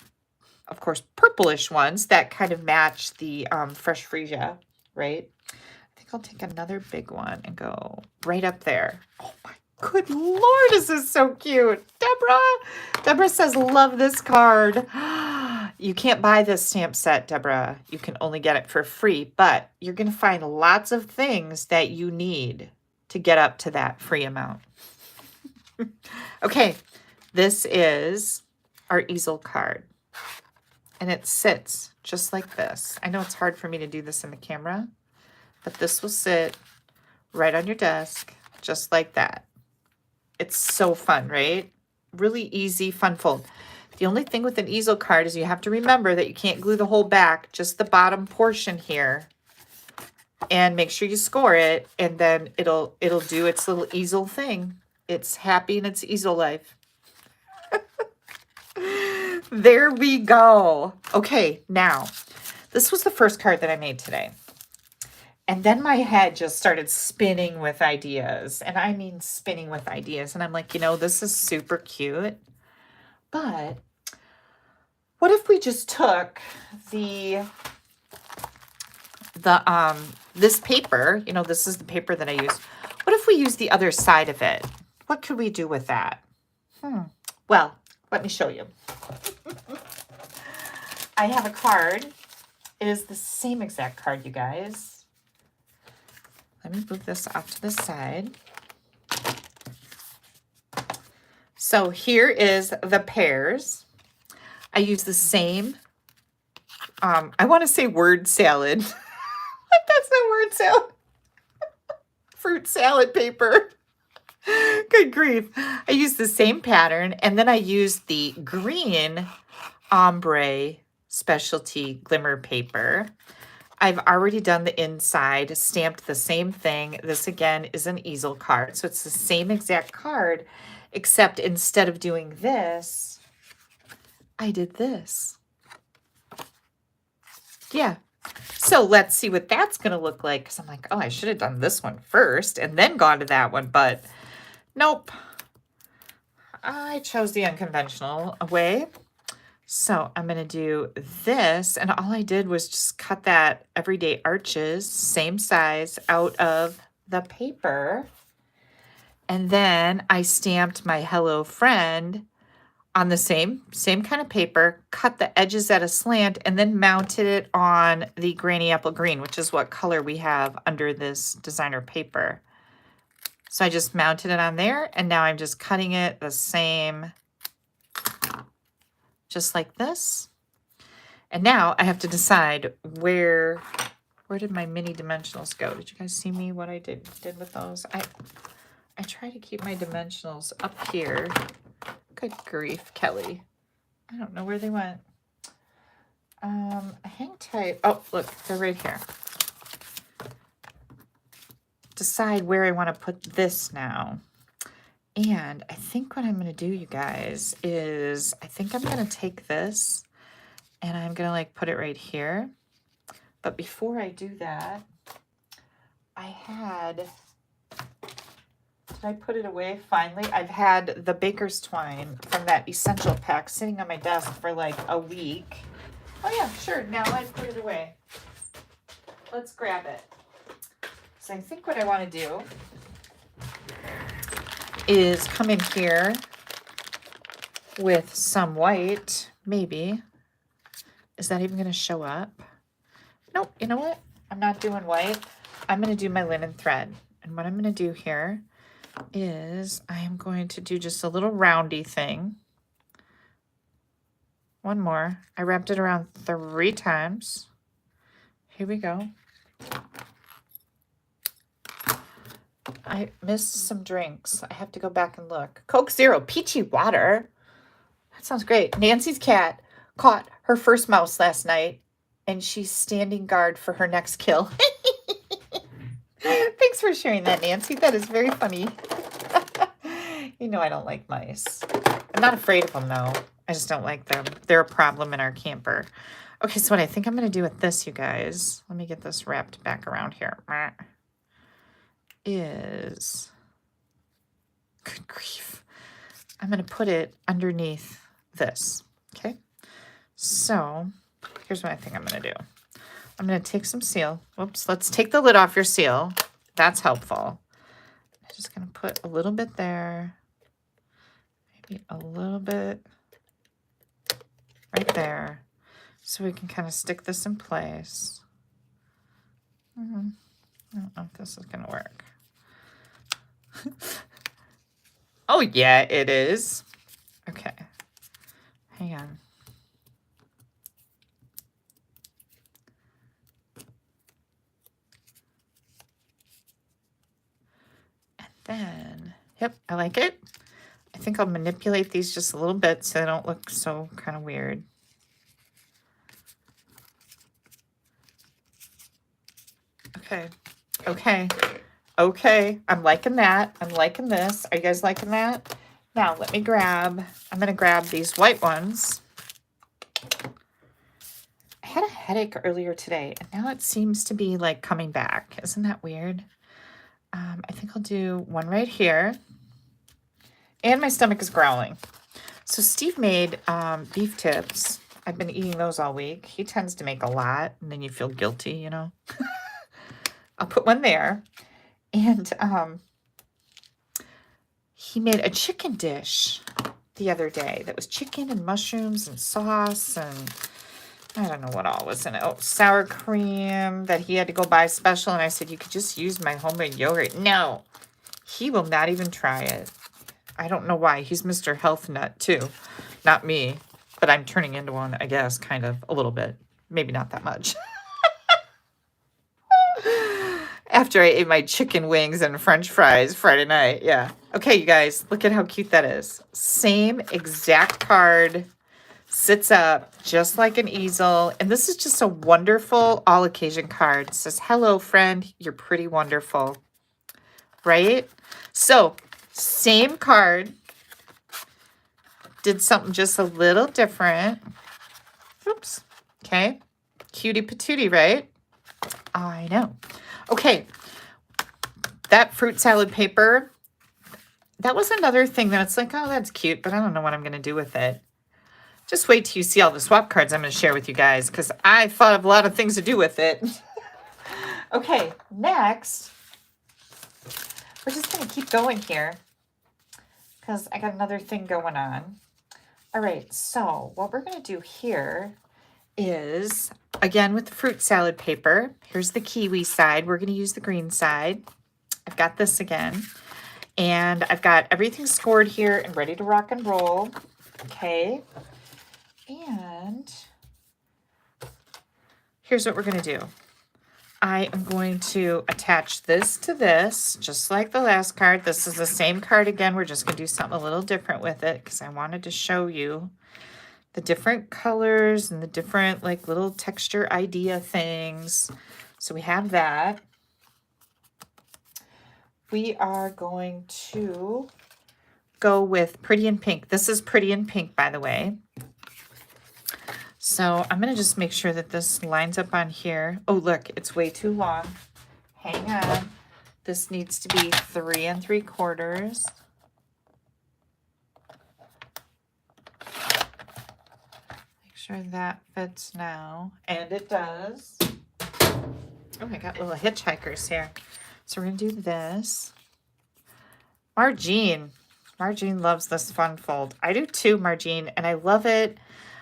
of course, purplish ones that kind of match the fresh freesia, right? I think I'll take another big one and go right up there. Oh, my good Lord, this is so cute. Deborah says, love this card. You can't buy this stamp set, Deborah. You can only get it for free, but you're going to find lots of things that you need to get up to that free amount. Okay, this is our easel card, and it sits just like this. I know it's hard for me to do this in the camera, but this will sit right on your desk, just like that. It's so fun, right? Really easy, fun fold. The only thing with an easel card is you have to remember that you can't glue the whole back, just the bottom portion here. And make sure you score it, and then it'll do its little easel thing. It's happy in its easel life. There we go. Okay, now, this was the first card that I made today. And then my head just started spinning with ideas. And I mean spinning with ideas. And I'm like, you know, this is super cute. But what if we just took this paper, you know, this is the paper that I use. What if we use the other side of it? What could we do with that? Well, let me show you. I have a card. It is the same exact card, you guys. Let me move this off to the side. So here is the pears. I use the same, I want to say word salad. But that's not word salad. Fruit salad paper. Good grief. I use the same pattern, and then I use the green ombre specialty glimmer paper. I've already done the inside, stamped the same thing. This again is an easel card, so it's the same exact card, except instead of doing this, I did this. Yeah. So let's see what that's going to look like, because I'm like, oh, I should have done this one first and then gone to that one, but nope. I chose the unconventional way. So I'm going to do this, and all I did was just cut that everyday arches, same size, out of the paper. And then I stamped my hello friend on the same kind of paper, cut the edges at a slant, and then mounted it on the Granny Apple Green, which is what color we have under this designer paper. So I just mounted it on there, and now I'm just cutting it the same, just like this. And now I have to decide where did my mini dimensionals go? Did you guys see me what I did with those? I try to keep my dimensionals up here. Good grief, Kelly. I don't know where they went. Hang tight. Oh, look, they're right here. Decide where I want to put this now. And I think what I'm going to do, you guys, is I think I'm going to take this and I'm going to like put it right here. But before I do that, did I put it away finally? I've had the baker's twine from that essential pack sitting on my desk for like a week. Oh yeah, sure. Now I put it away. Let's grab it. So I think what I want to do is come in here with some white, maybe. Is that even going to show up? Nope. You know what? I'm not doing white. I'm going to do my linen thread. And what I'm going to do here is I am going to do just a little roundy thing. One more. I wrapped it around 3 times. Here we go. I missed some drinks. I have to go back and look. Coke Zero, peachy water. That sounds great. Nancy's cat caught her first mouse last night, and she's standing guard for her next kill. Thanks for sharing that, Nancy. That is very funny. You know I don't like mice. I'm not afraid of them, though. I just don't like them. They're a problem in our camper. Okay, so what I think I'm going to do with this, you guys, let me get this wrapped back around here, is, good grief, I'm going to put it underneath this, okay? So here's what I think I'm going to do. I'm going to take some seal. Whoops, let's take the lid off your seal. That's helpful. I'm just going to put a little bit there, maybe a little bit right there, so we can kind of stick this in place. I don't know if this is going to work. Oh, yeah, it is. Okay. Hang on. And then, yep, I like it. I think I'll manipulate these just a little bit so they don't look so kind of weird. Okay. Okay. Okay. I'm liking that. I'm liking this. Are you guys liking that? Now, let me grab, I'm going to grab these white ones. had a headache earlier today, and now it seems to be like coming back. Isn't that weird? I think I'll do one right here. And my stomach is growling. So Steve made beef tips. I've been eating those all week. He tends to make a lot, and then you feel guilty, you know. I'll put one there. And he made a chicken dish the other day that was chicken and mushrooms and sauce and I don't know what all was in it. Oh, sour cream that he had to go buy special. And I said, you could just use my homemade yogurt. No, he will not even try it. I don't know why. He's Mr. Health Nut too. Not me, but I'm turning into one, I guess, kind of a little bit. Maybe not that much. After I ate my chicken wings and French fries Friday night. Yeah. Okay, you guys, look at how cute that is. Same exact card. Sits up just like an easel. And this is just a wonderful all occasion card. It says, hello, friend. You're pretty wonderful. Right? So, same card. Did something just a little different. Oops. Okay. Cutie patootie, right? I know. Okay. That fruit salad paper, that was another thing that it's like, oh, that's cute, but I don't know what I'm going to do with it. Just wait till you see all the swap cards I'm going to share with you guys, because I thought of a lot of things to do with it. Okay, next, we're just going to keep going here, because I got another thing going on. All right, so what we're going to do here is, again, with the fruit salad paper, here's the kiwi side. We're going to use the green side. I've got this again, and I've got everything scored here and ready to rock and roll. Okay. And here's what we're going to do. I am going to attach this to this, just like the last card. This is the same card again. We're just going to do something a little different with it because I wanted to show you the different colors and the different like little texture idea things. So we have that. We are going to go with Pretty in Pink. This is Pretty in Pink, by the way. So I'm going to just make sure that this lines up on here. Oh, look, it's way too long. Hang on. This needs to be 3 3/4. Make sure that fits now. And it does. Oh, I got little hitchhikers here. So we're going to do this. Margine loves this fun fold. I do too, Margine, and I love it.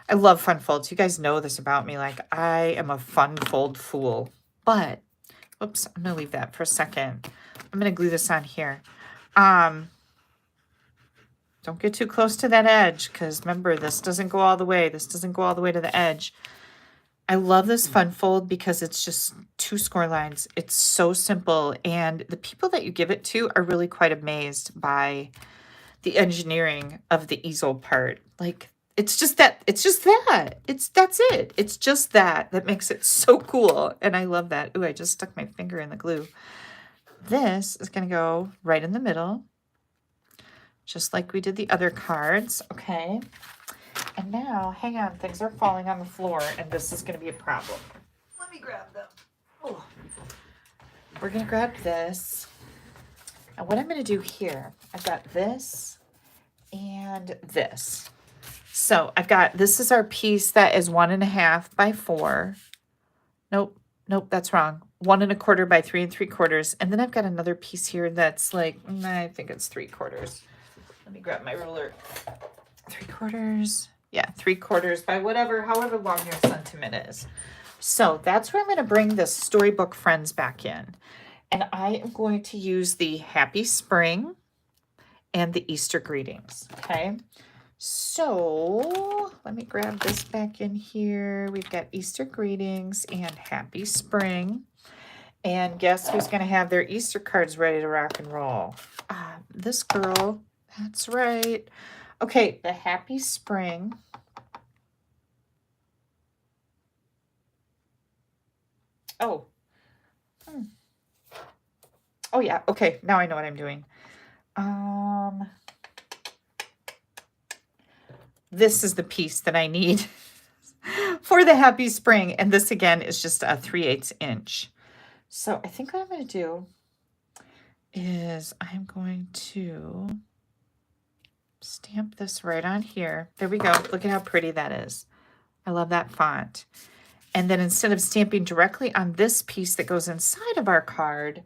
I love fun folds. You guys know this about me. Like, I am a fun fold fool. But, whoops, I'm going to leave that for a second. I'm going to glue this on here. Don't get too close to that edge, because remember, this doesn't go all the way. This doesn't go all the way to the edge. I love this fun fold because it's just 2 score lines. It's so simple, and the people that you give it to are really quite amazed by the engineering of the easel part. Like, that's it. It's just that makes it so cool. And I love that. Ooh, I just stuck my finger in the glue. This is going to go right in the middle, just like we did the other cards. Okay. And now, hang on, things are falling on the floor, and this is going to be a problem. Let me grab them. Oh. We're going to grab this. And what I'm going to do here, I've got this and this. So I've got, this is our piece that is 1 1/2 by 4. Nope, that's wrong. 1 1/4 by 3 3/4. And then I've got another piece here that's like, I think it's 3/4. Let me grab my ruler. 3/4. Yeah, 3/4 by however long your sentiment is. So that's where I'm going to bring the Storybook Friends back in. And I am going to use the Happy Spring and the Easter Greetings. Okay. So let me grab this back in here. We've got Easter Greetings and Happy Spring. And guess who's going to have their Easter cards ready to rock and roll? This girl. That's right. Okay, the Happy Spring. Oh. Oh, yeah. Okay, now I know what I'm doing. This is the piece that I need. for the happy spring. And this again is just a 3/8 inch. So I think what I'm going to do is I'm going to stamp this right on here. There we go. Look at how pretty that is. I love that font. And then instead of stamping directly on this piece that goes inside of our card,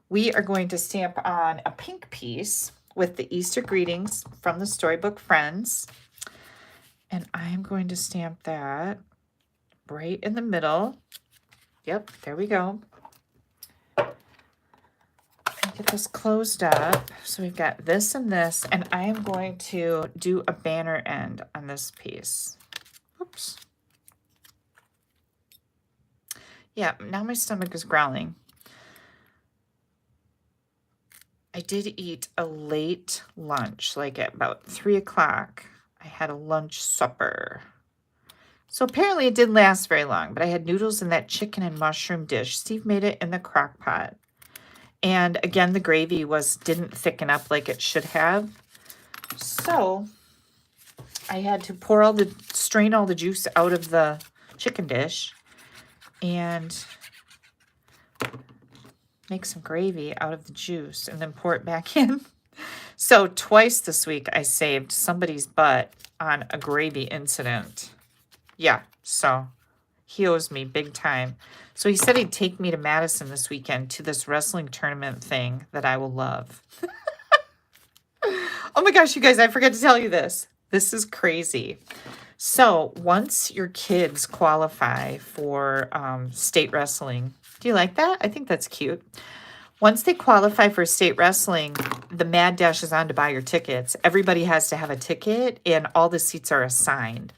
we are going to stamp on a pink piece with the Easter greetings from the Storybook Friends. And I'm going to stamp that right in the middle. Yep, there we go. Get this closed up. So we've got this and this, and I am going to do a banner end on this piece. Oops. Yeah, now my stomach is growling. I did eat a late lunch, like at about 3 o'clock. I had a lunch supper. So apparently it didn't last very long, but I had noodles in that chicken and mushroom dish. Steve made it in the crock pot. And again, the gravy didn't thicken up like it should have. So I had to strain all the juice out of the chicken dish and make some gravy out of the juice and then pour it back in. So twice this week I saved somebody's butt on a gravy incident. Yeah, so he owes me big time. So he said he'd take me to Madison this weekend to this wrestling tournament thing that I will love. Oh my gosh, you guys, I forgot to tell you this. This is crazy. So once your kids qualify for state wrestling, do you like that? I think that's cute. Once they qualify for state wrestling, the Mad Dash is on to buy your tickets. Everybody has to have a ticket and all the seats are assigned.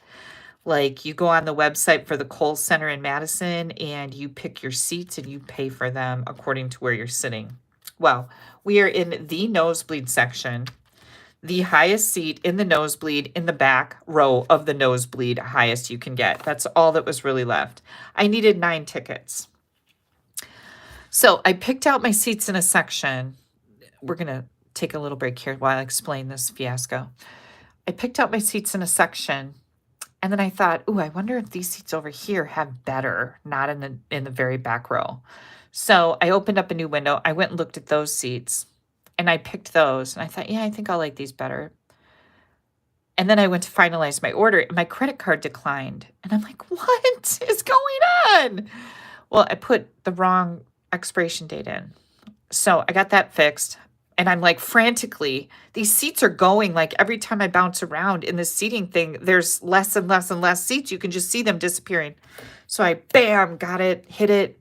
Like you go on the website for the Kohl Center in Madison and you pick your seats and you pay for them according to where you're sitting. Well, we are in the nosebleed section, the highest seat in the nosebleed in the back row of the nosebleed, highest you can get. That's all that was really left. I needed 9 tickets. So I picked out my seats in a section. We're going to take a little break here while I explain this fiasco. I picked out my seats in a section. And then I thought, ooh, I wonder if these seats over here have better, not in the very back row. So I opened up a new window. I went and looked at those seats, and I picked those. And I thought, yeah, I think I'll like these better. And then I went to finalize my order, and my credit card declined. And I'm like, what is going on? Well, I put the wrong expiration date in. So I got that fixed. And I'm like frantically, these seats are going like every time I bounce around in this seating thing, there's less and less and less seats. You can just see them disappearing. So I, bam, got it, hit it.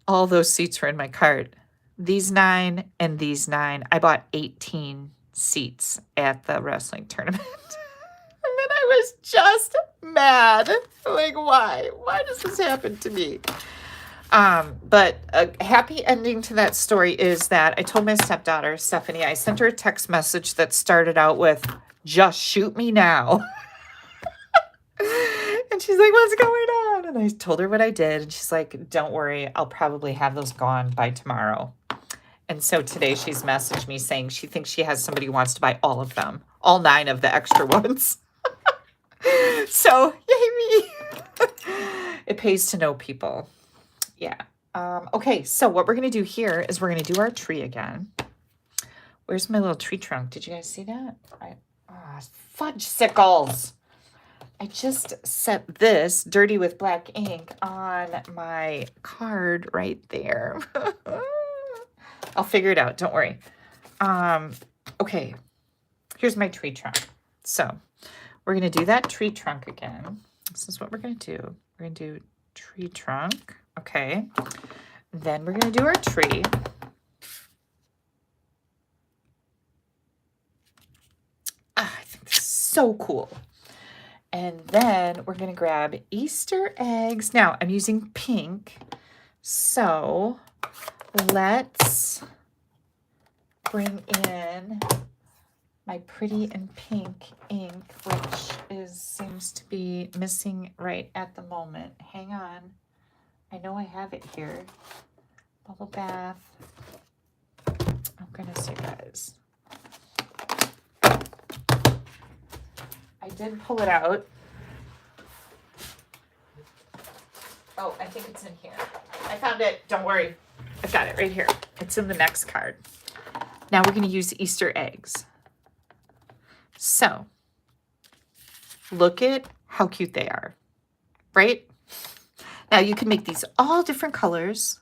All those seats were in my cart. These 9 and these 9. I bought 18 seats at the wrestling tournament. And then I was just mad. Like, why? Why does this happen to me? But a happy ending to that story is that I told my stepdaughter, Stephanie, I sent her a text message that started out with, just shoot me now. And she's like, what's going on? And I told her what I did. And she's like, don't worry, I'll probably have those gone by tomorrow. And so today she's messaged me saying she thinks she has somebody who wants to buy all of them, all 9 of the extra ones. So, yay me. It pays to know people. Yeah. Okay, so what we're going to do here is we're going to do our tree again. Where's my little tree trunk? Did you guys see that? Fudge sickles. I just set this dirty with black ink on my card right there. I'll figure it out. Don't worry. Okay, here's my tree trunk. So we're going to do that tree trunk again. This is what we're going to do. We're going to do tree trunk. Okay, then we're going to do our tree. I think this is so cool. And then we're going to grab Easter eggs. Now, I'm using pink, so let's bring in my pretty and pink ink, which seems to be missing right at the moment. Hang on. I know I have it here. Bubble bath. Oh, goodness, you guys. I did pull it out. Oh, I think it's in here. I found it. Don't worry. I've got it right here. It's in the next card. Now we're going to use Easter eggs. So, look at how cute they are, right? Now you can make these all different colors.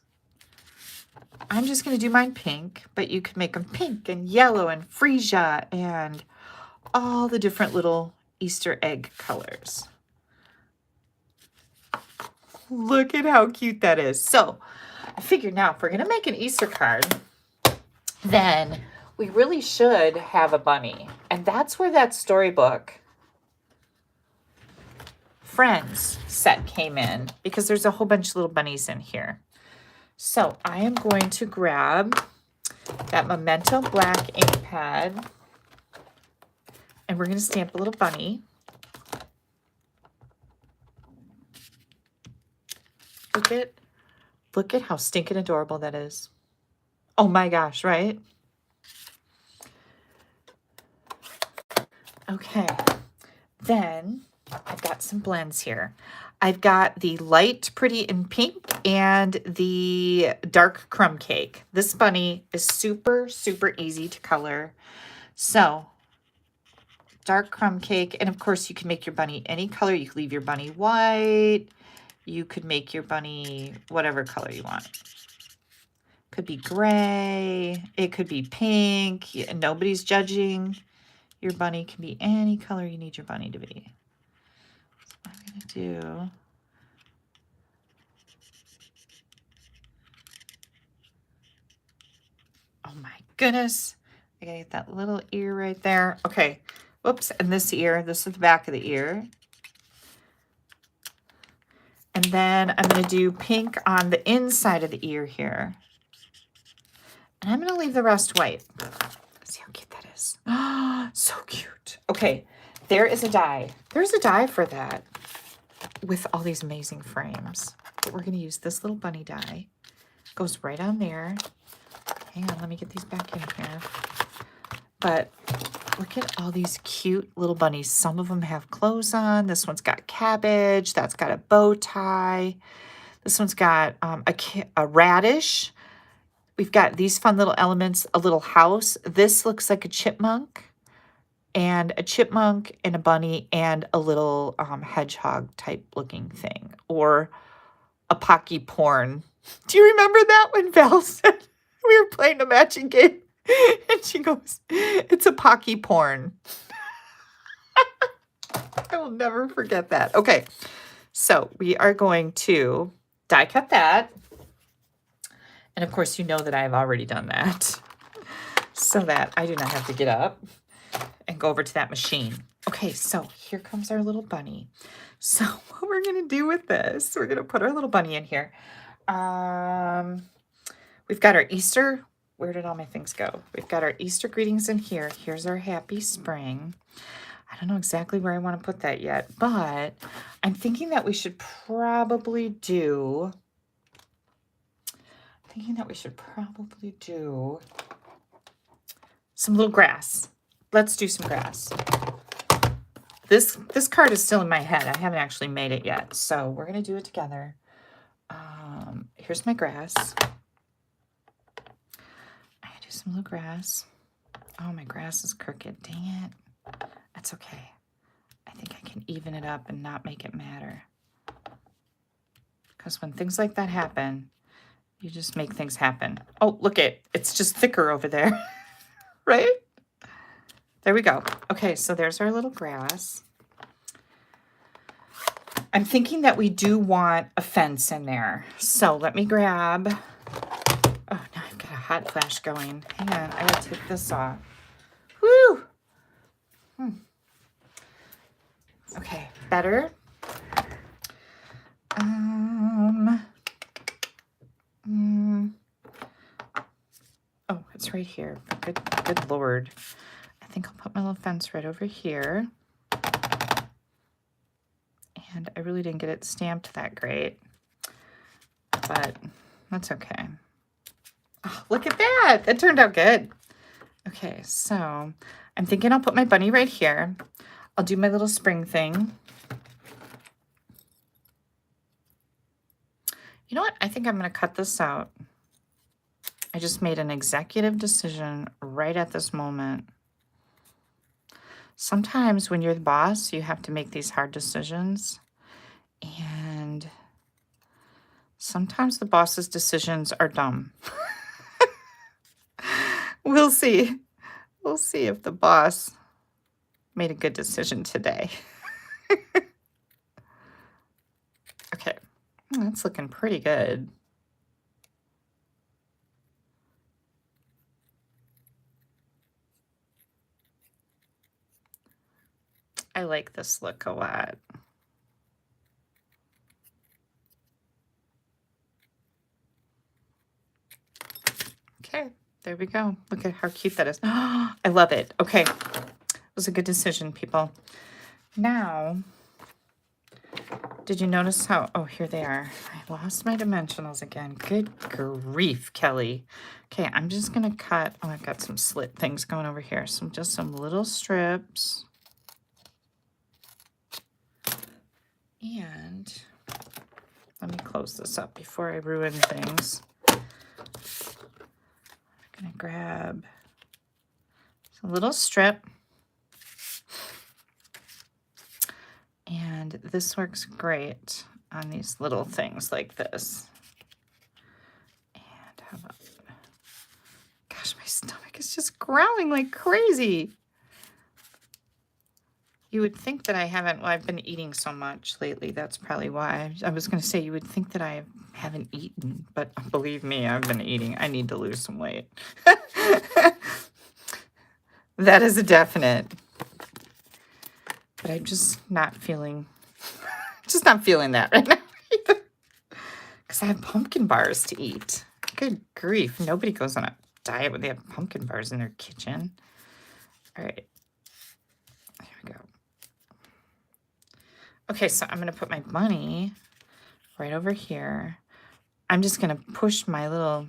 I'm just going to do mine pink, but you could make them pink and yellow and freesia and all the different little Easter egg colors. Look at how cute that is. So I figured now if we're going to make an Easter card, then we really should have a bunny. And that's where that storybook Friends set came in, because there's a whole bunch of little bunnies in here. So I am going to grab that Memento black ink pad, and we're going to stamp a little bunny. Look at how stinking adorable that is. Oh my gosh, right? Okay, then I've got some blends here. I've got the light pretty in pink and the dark crumb cake. This bunny is super, super easy to color. So dark crumb cake, and of course you can make your bunny any color. You could leave your bunny white. You could make your bunny whatever color you want. Could be gray. It could be pink. Nobody's judging. Your bunny can be any color you need your bunny to be. So I'm going to do... Oh my goodness. I got to get that little ear right there. Okay. Whoops. And this ear. This is the back of the ear. And then I'm going to do pink on the inside of the ear here. And I'm going to leave the rest white. See how cute that is. Oh, so cute. Okay, there is a die. There's a die for that with all these amazing frames. But we're going to use this little bunny die. Goes right on there. Hang on, let me get these back in here. But look at all these cute little bunnies. Some of them have clothes on. This one's got cabbage. That's got a bow tie. This one's got a radish. We've got these fun little elements, a little house. This looks like a chipmunk and a bunny and a little hedgehog type looking thing, or a Pocky porn. Do you remember that when Val said we were playing a matching game? And she goes, it's a Pocky porn. I will never forget that. Okay, so we are going to die cut that. And of course, you know that I've already done that so that I do not have to get up and go over to that machine. Okay, so here comes our little bunny. So what we're going to do with this, we're going to put our little bunny in here. We've got our Easter. Where did all my things go? We've got our Easter greetings in here. Here's our happy spring. I don't know exactly where I want to put that yet, but I'm thinking that we should probably do... some little grass. Let's do some grass. This card is still in my head. I haven't actually made it yet, so we're going to do it together. Here's my grass. I do some little grass. Oh, my grass is crooked. Dang it. That's okay. I think I can even it up and not make it matter. Because when things like that happen, you just make things happen. Oh, look it's just thicker over there, right? There we go. Okay, so there's our little grass. I'm thinking that we do want a fence in there. So let me grab, oh, now I've got a hot flash going. Hang on, I gotta take this off. Woo! Okay, better. Oh, it's right here. Good Lord. I think I'll put my little fence right over here. And I really didn't get it stamped that great, but that's okay. Oh, look at that. That turned out good. Okay, so I'm thinking I'll put my bunny right here. I'll do my little spring thing. You know what? I think I'm going to cut this out. I just made an executive decision right at this moment. Sometimes when you're the boss, you have to make these hard decisions. And sometimes the boss's decisions are dumb. We'll see. We'll see if the boss made a good decision today. Okay, that's looking pretty good. I like this look a lot. Okay, there we go. Look at how cute that is. I love it. Okay, it was a good decision, people. Now, did you notice how, oh, here they are. I lost my dimensionals again. Good grief, Kelly. Okay, I'm just gonna cut, oh, I've got some slit things going over here. So just some little strips. And let me close this up before I ruin things. I'm gonna grab a little strip. And this works great on these little things like this. And how about, gosh, my stomach is just growling like crazy. You would think that I haven't, well, I've been eating so much lately. That's probably why. I was going to say, you would think that I haven't eaten, but believe me, I've been eating. I need to lose some weight. That is a definite. But I'm just not feeling that right now. Because I have pumpkin bars to eat. Good grief. Nobody goes on a diet when they have pumpkin bars in their kitchen. All right. Here we go. Okay, so I'm going to put my money right over here. I'm just going to push my little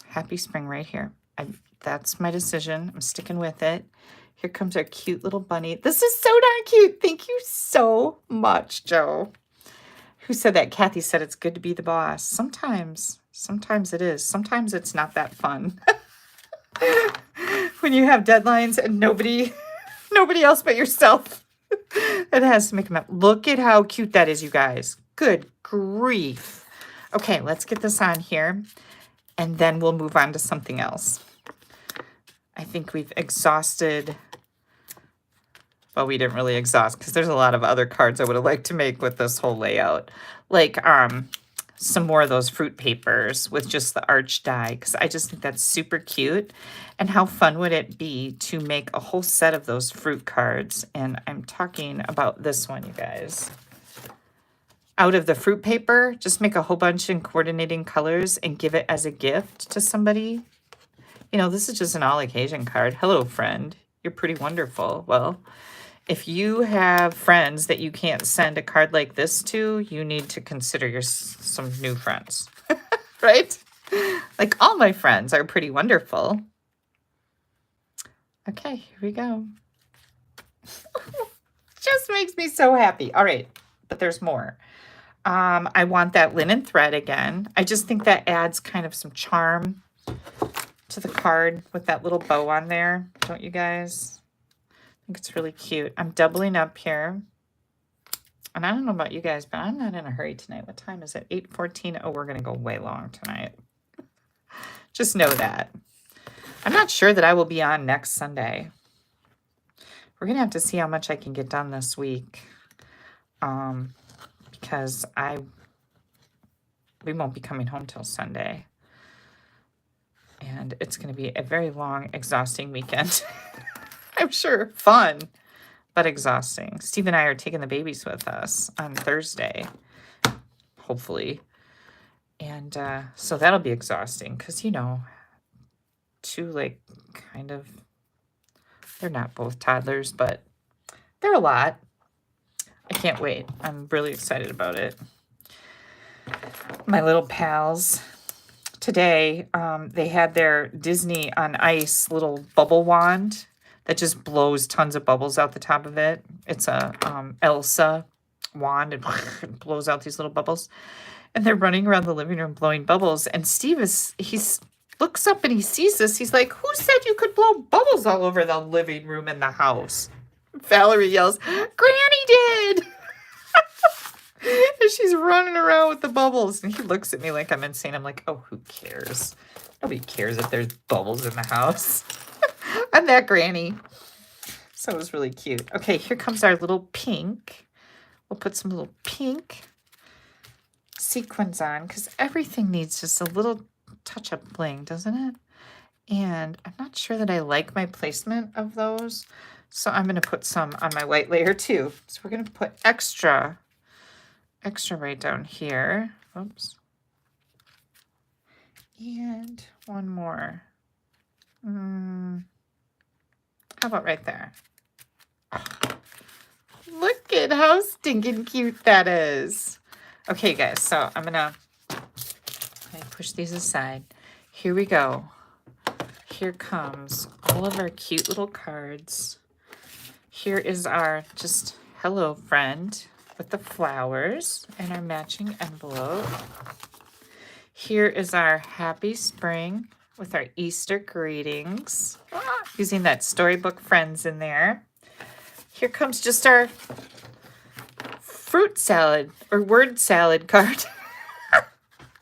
happy spring right here. That's my decision. I'm sticking with it. Here comes our cute little bunny. This is so darn cute. Thank you so much, Joe. Who said that? Kathy said it's good to be the boss. Sometimes it is. Sometimes it's not that fun. When you have deadlines and nobody else but yourself. It has to make them up. Look at how cute that is, you guys. Good grief. Okay, let's get this on here, and then we'll move on to something else. I think we've exhausted, well, we didn't really exhaust because there's a lot of other cards I would have liked to make with this whole layout. Like some more of those fruit papers with just the arch die, because I just think that's super cute. And how fun would it be to make a whole set of those fruit cards? And I'm talking about this one, you guys. Out of the fruit paper, just make a whole bunch in coordinating colors and give it as a gift to somebody. You know, this is just an all occasion card. Hello, friend. You're pretty wonderful. Well, if you have friends that you can't send a card like this to, you need to consider some new friends, right? Like all my friends are pretty wonderful. Okay, here we go. Just makes me so happy. All right, but there's more. I want that linen thread again. I just think that adds kind of some charm to the card with that little bow on there. Don't you guys? I think it's really cute. I'm doubling up here. And I don't know about you guys, but I'm not in a hurry tonight. What time is it? 8:14. Oh, we're going to go way long tonight. Just know that. I'm not sure that I will be on next Sunday. We're going to have to see how much I can get done this week. Because we won't be coming home till Sunday. And it's going to be a very long, exhausting weekend. I'm sure fun, but exhausting. Steve and I are taking the babies with us on Thursday, hopefully. And so that'll be exhausting because, you know, two, like, kind of, they're not both toddlers, but they're a lot. I can't wait. I'm really excited about it. My little pals, today, they had their Disney on Ice little bubble wand that just blows tons of bubbles out the top of it. It's a Elsa wand. It blows out these little bubbles. And they're running around the living room blowing bubbles. And Steve looks up and he sees this. He's like, who said you could blow bubbles all over the living room in the house? Valerie yells, Granny did! And she's running around with the bubbles. And he looks at me like I'm insane. I'm like, oh, who cares? Nobody cares if there's bubbles in the house. I'm that granny. So it was really cute. Okay, here comes our little pink. We'll put some little pink sequins on because everything needs just a little touch of bling, doesn't it? And I'm not sure that I like my placement of those. So I'm going to put some on my white layer too. So we're going to put extra right down here. Oops. And one more. How about right there? Look at how stinking cute that is. Okay, guys, so I'm gonna push these aside. Here we go. Here comes all of our cute little cards. Here is our just hello friend with the flowers and our matching envelope. Here is our happy spring with our Easter greetings, using that storybook friends in there. Here comes just our fruit salad or word salad card.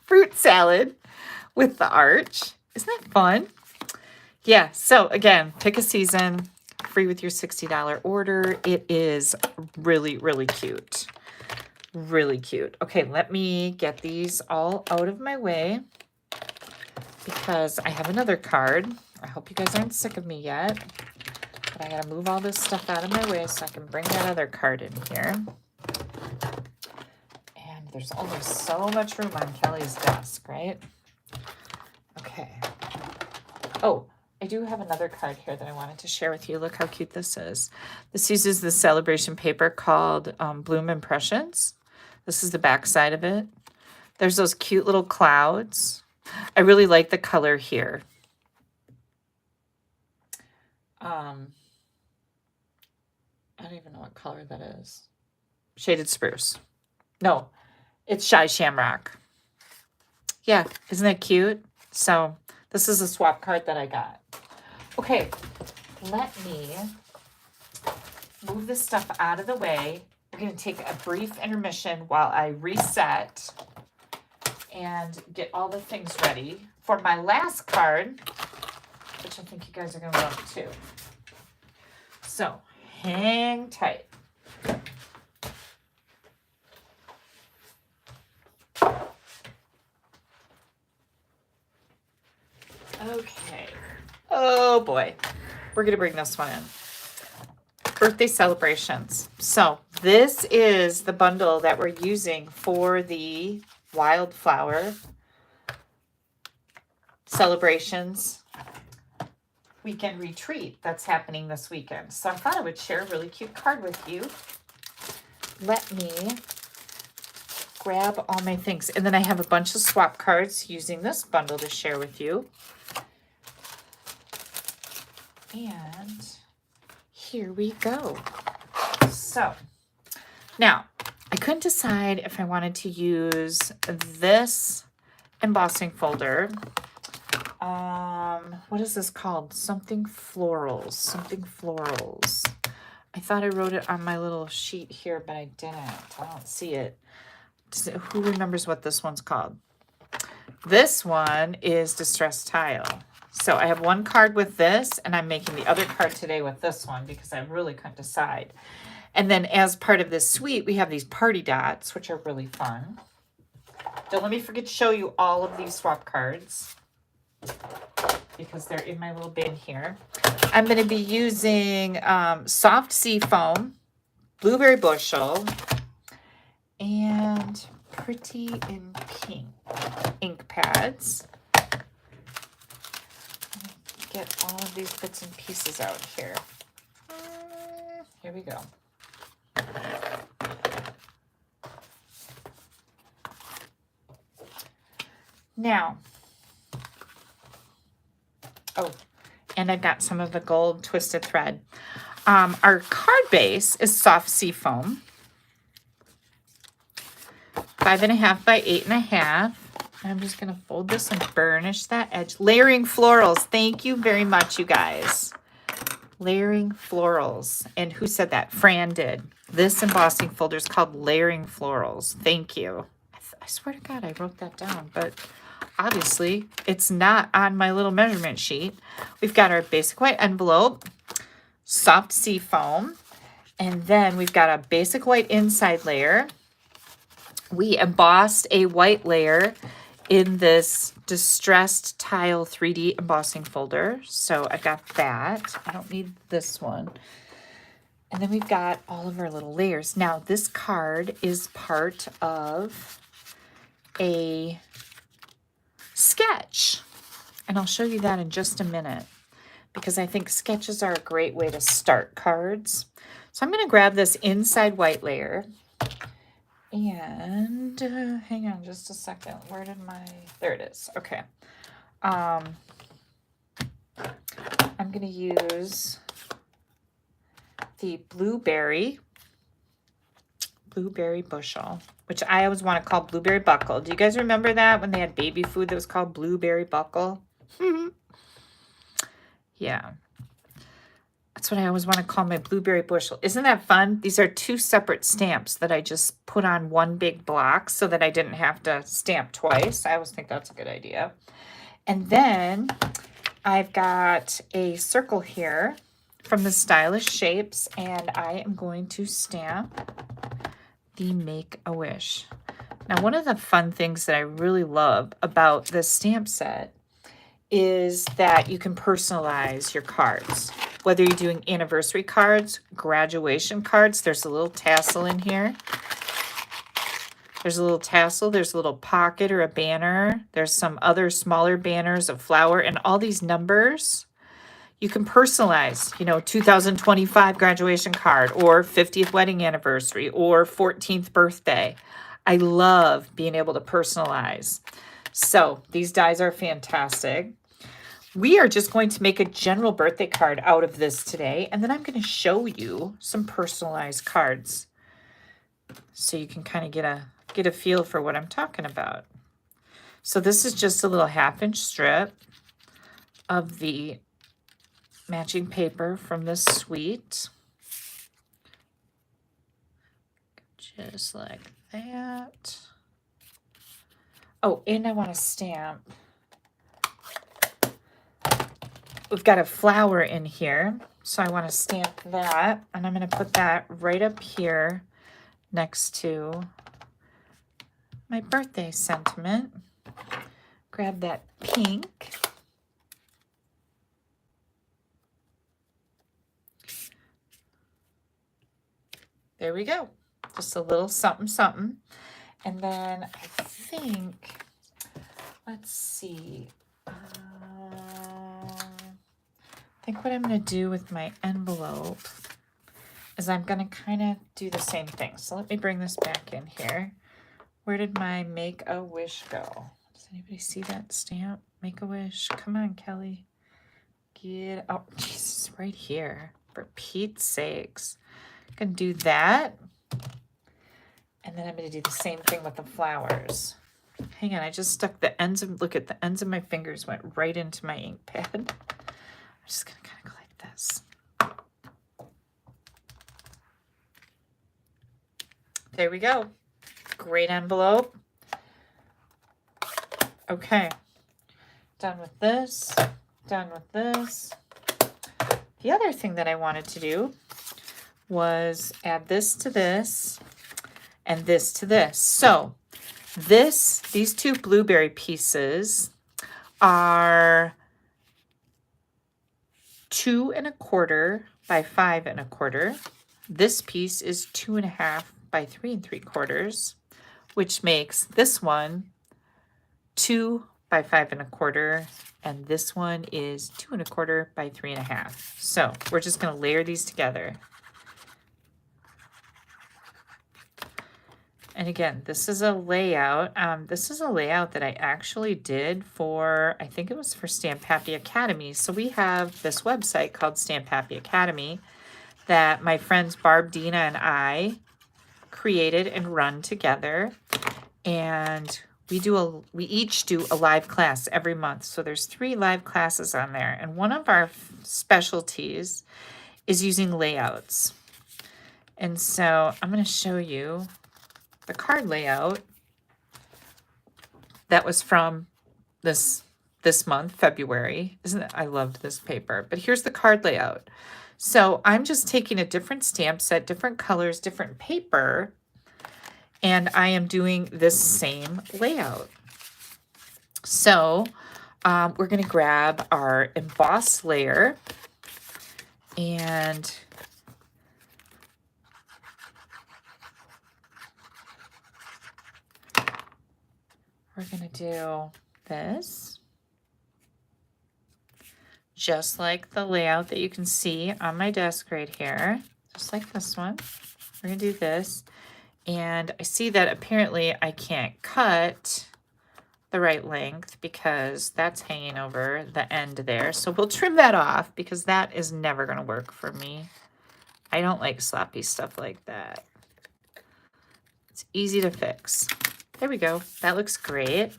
Fruit salad with the arch. Isn't that fun? Yeah, so again, pick a season, free with your $60 order. It is really, really cute. Really cute. Okay, let me get these all out of my way because I have another card. I hope you guys aren't sick of me yet. But I gotta move all this stuff out of my way so I can bring that other card in here. And there's only so much room on Kelly's desk, right? Okay. Oh, I do have another card here that I wanted to share with you. Look how cute this is. This uses the celebration paper called Bloom Impressions. This is the back side of it. There's those cute little clouds. I really like the color here. I don't even know what color that is. Shaded Spruce. No, it's Shy Shamrock. Yeah, isn't that cute? So this is a swap card that I got. Okay, let me move this stuff out of the way. We're going to take a brief intermission while I reset and get all the things ready for my last card, which I think you guys are going to love too. So hang tight. Okay. Oh boy. We're going to bring this one in. Birthday celebrations. So this is the bundle that we're using for the wildflower celebrations weekend retreat that's happening this weekend. So I thought I would share a really cute card with you. Let me grab all my things. And then I have a bunch of swap cards using this bundle to share with you. And here we go. So now I couldn't decide if I wanted to use this embossing folder. What is this called? Something florals. I thought I wrote it on my little sheet here, but I didn't. I don't see it. Who remembers what this one's called? This one is Distressed Tile. So I have one card with this, and I'm making the other card today with this one because I really couldn't decide. And then as part of this suite, we have these party dots, which are really fun. Don't let me forget to show you all of these swap cards because they're in my little bin here. I'm going to be using soft sea foam, blueberry bushel, and pretty in pink ink pads. Get all of these bits and pieces out here. Here we go. Now, oh, and I've got some of the gold twisted thread. Our card base is soft sea foam. 5.5 by 8.5. I'm just going to fold this and burnish that edge. Layering florals. Thank you very much, you guys. Layering florals. And who said that? Fran did. This embossing folder is called Layering Florals. Thank you. I swear to God, I wrote that down, but obviously it's not on my little measurement sheet. We've got our basic white envelope, soft sea foam, and then we've got a basic white inside layer. We embossed a white layer in this distressed tile 3D embossing folder. So I got that. I don't need this one. And then we've got all of our little layers. Now this card is part of a sketch. And I'll show you that in just a minute because I think sketches are a great way to start cards. So I'm going to grab this inside white layer. And hang on just a second. Where did there it is. Okay. I'm going to use the blueberry bushel, which I always want to call blueberry buckle. Do you guys remember that when they had baby food that was called blueberry buckle? Yeah. That's what I always want to call my blueberry bushel. Isn't that fun? These are 2 separate stamps that I just put on one big block so that I didn't have to stamp twice. I always think that's a good idea. And then I've got a circle here from the Stylish Shapes, and I am going to stamp the Make-A-Wish. Now, one of the fun things that I really love about this stamp set is that you can personalize your cards. Whether you're doing anniversary cards, graduation cards, there's a little tassel in here. There's a little tassel, there's a little pocket or a banner. There's some other smaller banners, a flower, and all these numbers. You can personalize, 2025 graduation card or 50th wedding anniversary or 14th birthday. I love being able to personalize. So these dies are fantastic. We are just going to make a general birthday card out of this today, and then I'm going to show you some personalized cards so you can kind of get a feel for what I'm talking about. So this is just a little 1/2-inch strip of the matching paper from this suite. Just like that. Oh, and I want to stamp. We've got a flower in here, so I want to stamp that, and I'm going to put that right up here next to my birthday sentiment. Grab that pink. There we go. Just a little something, something. And then I think, let's see. I think what I'm going to do with my envelope is I'm going to kind of do the same thing. So let me bring this back in here. Where did my Make-A-Wish go? Does anybody see that stamp? Make-A-Wish. Come on, Kelly. Get, oh, Jesus, right here. For Pete's sakes. I'm going to do that. And then I'm going to do the same thing with the flowers. Hang on, I just stuck the ends of, look at the ends of my fingers went right into my ink pad. I'm just going to kind of go like this. There we go. Great envelope. Okay. Done with this. Done with this. The other thing that I wanted to do was add this to this and this to this. So these 2 blueberry pieces are 2 1/4 by 5 1/4. This piece is 2 1/2 by 3 3/4, which makes this one 2 by 5 1/4, and this one is 2 1/4 by 3 1/2. So we're just going to layer these together. And again, this is a layout. This is a layout that I actually did for, I think it was for Stamp Happy Academy. So we have this website called Stamp Happy Academy that my friends Barb, Dina, and I created and run together. And we each do a live class every month. So there's 3 live classes on there. And one of our specialties is using layouts. And so I'm going to show you the card layout that was from this month, February. Isn't it? I loved this paper. But here's the card layout. So I'm just taking a different stamp set, different colors, different paper, and I am doing this same layout. So we're going to grab our emboss layer, and we're going to do this, just like the layout that you can see on my desk right here, just like this one. We're going to do this, and I see that apparently I can't cut the right length because that's hanging over the end there. So we'll trim that off because that is never going to work for me. I don't like sloppy stuff like that. It's easy to fix. There we go. That looks great.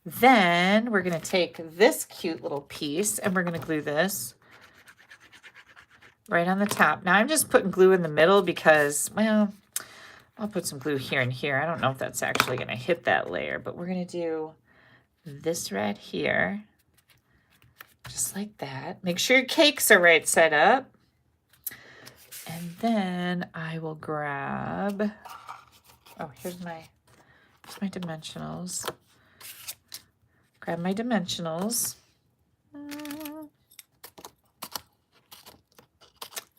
Then we're going to take this cute little piece and we're going to glue this right on the top. Now I'm just putting glue in the middle because, well, I'll put some glue here and here. I don't know if that's actually going to hit that layer, but we're going to do this right here, just like that. Make sure your cakes are right side up. And then I will grab, oh, here's my dimensionals. Grab my dimensionals.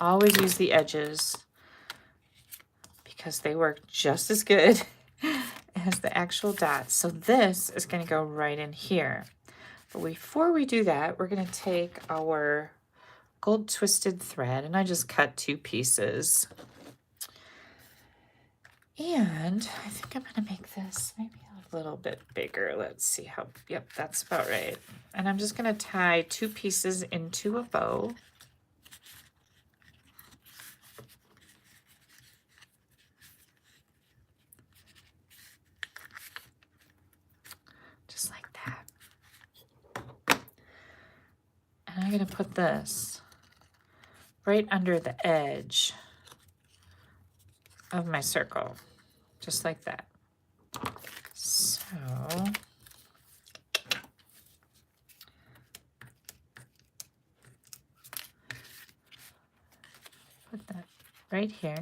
Always use the edges because they work just as good as the actual dots. So this is going to go right in here. But before we do that, we're going to take our gold twisted thread, and I just cut 2 pieces. And I think I'm going to make this maybe a little bit bigger. Let's see how, yep, that's about right. And I'm just going to tie 2 pieces into a bow. Just like that. And I'm going to put this right under the edge of my circle, just like that. So put that right here.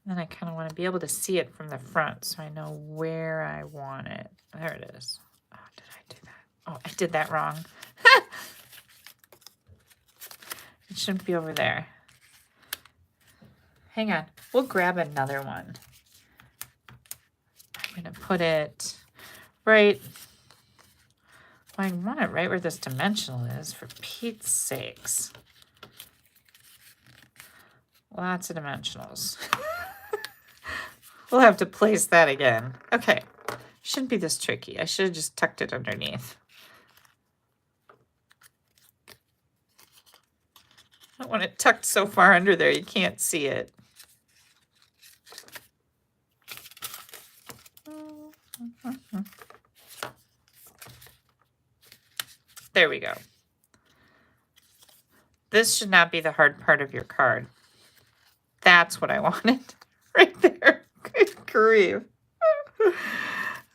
Then I kind of want to be able to see it from the front so I know where I want it. There it is. Oh, did I do that? Oh, I did that wrong. It shouldn't be over there. Hang on. We'll grab another one. I'm going to put it right. Well, I want it right where this dimensional is, for Pete's sakes. Lots of dimensionals. We'll have to place that again. Okay. Shouldn't be this tricky. I should have just tucked it underneath. I don't want it tucked so far under there you can't see it. There we go. This should not be the hard part of your card. That's what I wanted right there. Good grief.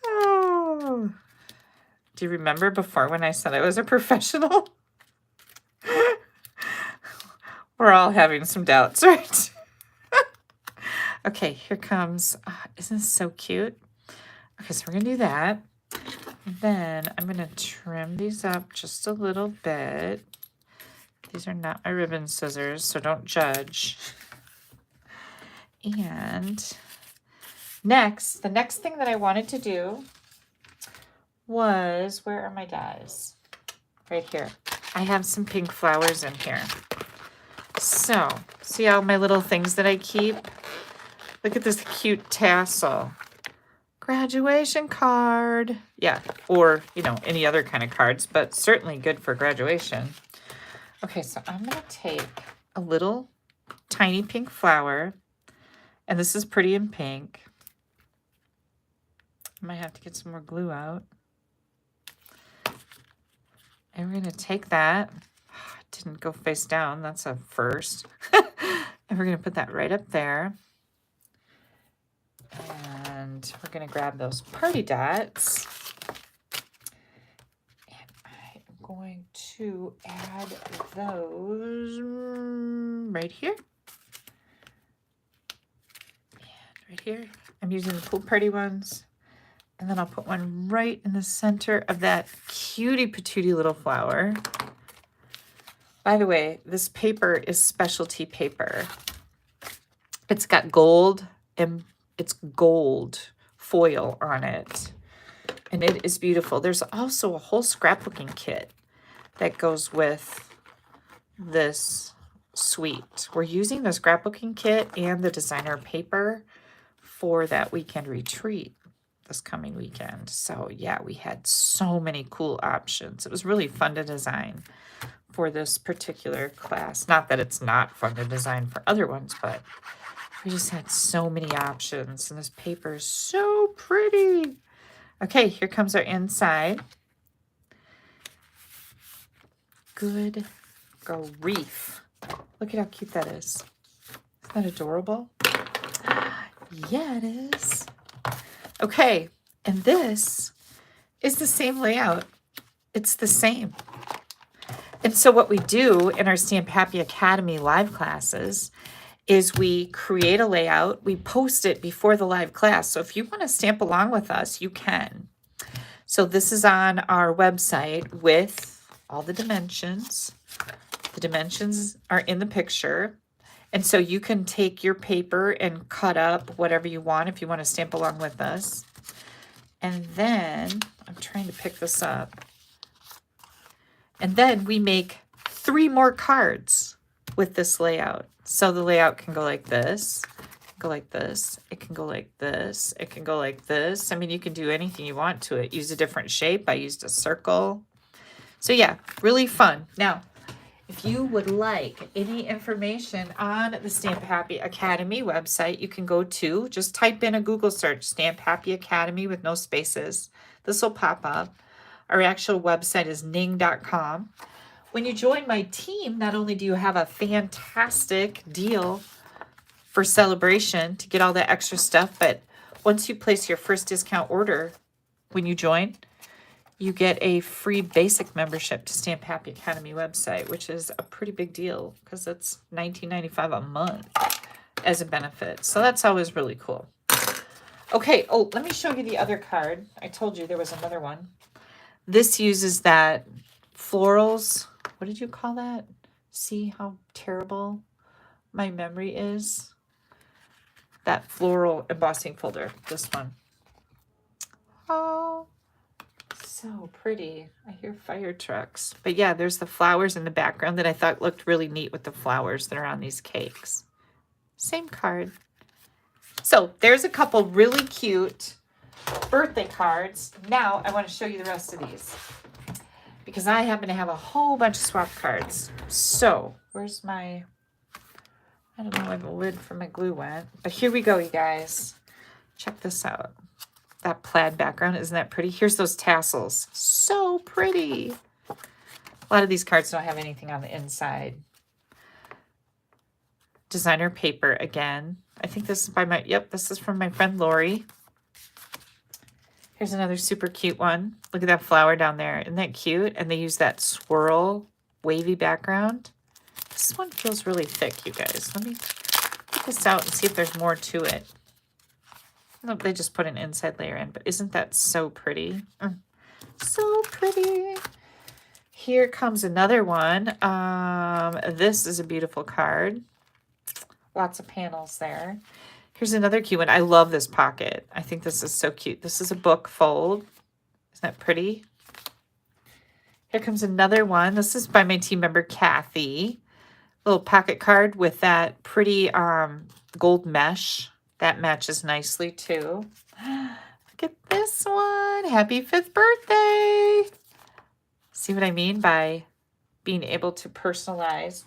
Oh. Do you remember before when I said I was a professional? We're all having some doubts, right? Okay, here comes, isn't this so cute? Okay, so we're going to do that. Then I'm going to trim these up just a little bit. These are not my ribbon scissors, so don't judge. And next, the next thing that I wanted to do was, where are my dies? Right here. I have some pink flowers in here. So, see all my little things that I keep? Look at this cute tassel. Graduation card. Yeah, or, you know, any other kind of cards, but certainly good for graduation. Okay, so I'm going to take a little tiny pink flower, And this is pretty in pink. I might have to get some more glue out. And we're going to take that. It didn't go face down. That's a first. And we're going to put that right up there. And we're going to grab those party dots. And I am going to add those right here. And right here. I'm using the pool party ones. And then I'll put one right in the center of that cutie patootie little flower. By the way, this paper is specialty paper. It's got gold and it's gold foil on it. And it is beautiful. There's also a whole scrapbooking kit that goes with this suite. We're using the scrapbooking kit and the designer paper for that weekend retreat this coming weekend. So yeah, we had so many cool options. It was really fun to design for this particular class. Not that it's not fun to design for other ones, but we just had so many options. And this paper is so pretty. Okay, here comes our inside. Good grief. Look at how cute that is. Isn't that adorable? Yeah, it is. Okay, and this is the same layout. It's the same. And so what we do in our Stamp Happy Academy live classes is we create a layout, we post it before the live class. So if you want to stamp along with us, you can. So this is on our website with all the dimensions. The dimensions are in the picture. And so you can take your paper and cut up whatever you want if you want to stamp along with us. And then, I'm trying to pick this up. And then we make 3 more cards with this layout. So the layout can go like this, go like this, it can go like this, it can go like this. I mean, you can do anything you want to it. Use a different shape. I used a circle. So yeah, really fun. Now, if you would like any information on the Stamp Happy Academy website, you can go to, just type in a Google search, Stamp Happy Academy with no spaces. This will pop up. Our actual website is ning.com. When you join my team, not only do you have a fantastic deal for celebration to get all that extra stuff, but once you place your first discount order when you join, you get a free basic membership to Stamp Happy Academy website, which is a pretty big deal because it's $19.95 a month as a benefit. So that's always really cool. Okay, oh, let me show you the other card. I told you there was another one. This uses that florals. What did you call that? See how terrible my memory is? That floral embossing folder, this one. Oh, so pretty. I hear fire trucks. But yeah, there's the flowers in the background that I thought looked really neat with the flowers that are on these cakes. Same card. So there's a couple really cute birthday cards. Now I want to show you the rest of these because I happen to have a whole bunch of swap cards. So where's my, I don't know where the lid for my glue went, but here we go, you guys. Check this out. That plaid background, isn't that pretty? Here's those tassels. So pretty. A lot of these cards don't have anything on the inside. Designer paper again. I think this is by my, yep, this is from my friend Lori. Here's another super cute one. Look at that flower down there. Isn't that cute? And they use that swirl wavy background. This one feels really thick, you guys. Let me get this out and see if there's more to it. Nope, they just put an inside layer in, but isn't that so pretty? So pretty. Here comes another one. This is a beautiful card. Lots of panels there. Here's another cute one. I love this pocket. I think this is so cute. This is a book fold. Isn't that pretty? Here comes another one. This is by my team member, Kathy. Little pocket card with that pretty gold mesh. That matches nicely too. Look at this one. Happy 5th birthday. See what I mean by being able to personalize.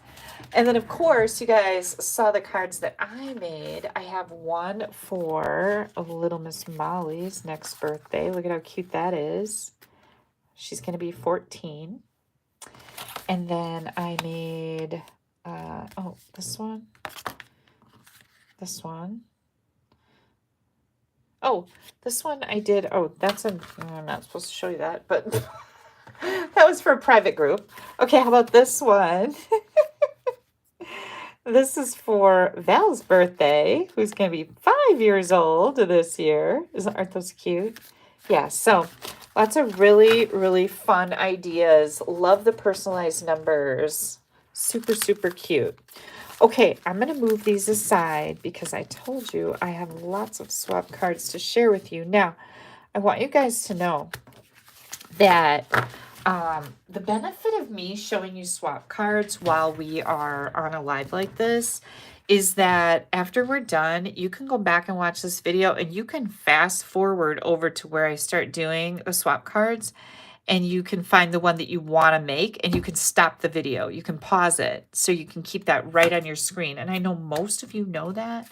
And then, of course, you guys saw the cards that I made. I have one for little Miss Molly's next birthday. Look at how cute that is. She's going to be 14. And then I made, oh, this one. This one. Oh, this one I did. Oh, that's I'm not supposed to show you that, but that was for a private group. Okay, how about this one? This is for Val's birthday, who's going to be 5 years old this year. Aren't those cute? Yeah, so lots of really, really fun ideas. Love the personalized numbers. Super, super cute. Okay, I'm going to move these aside because I told you I have lots of swap cards to share with you. Now, I want you guys to know that the benefit of me showing you swap cards while we are on a live like this is that after we're done, you can go back and watch this video and you can fast forward over to where I start doing the swap cards. And you can find the one that you want to make and you can stop the video. You can pause it so you can keep that right on your screen. And I know most of you know that,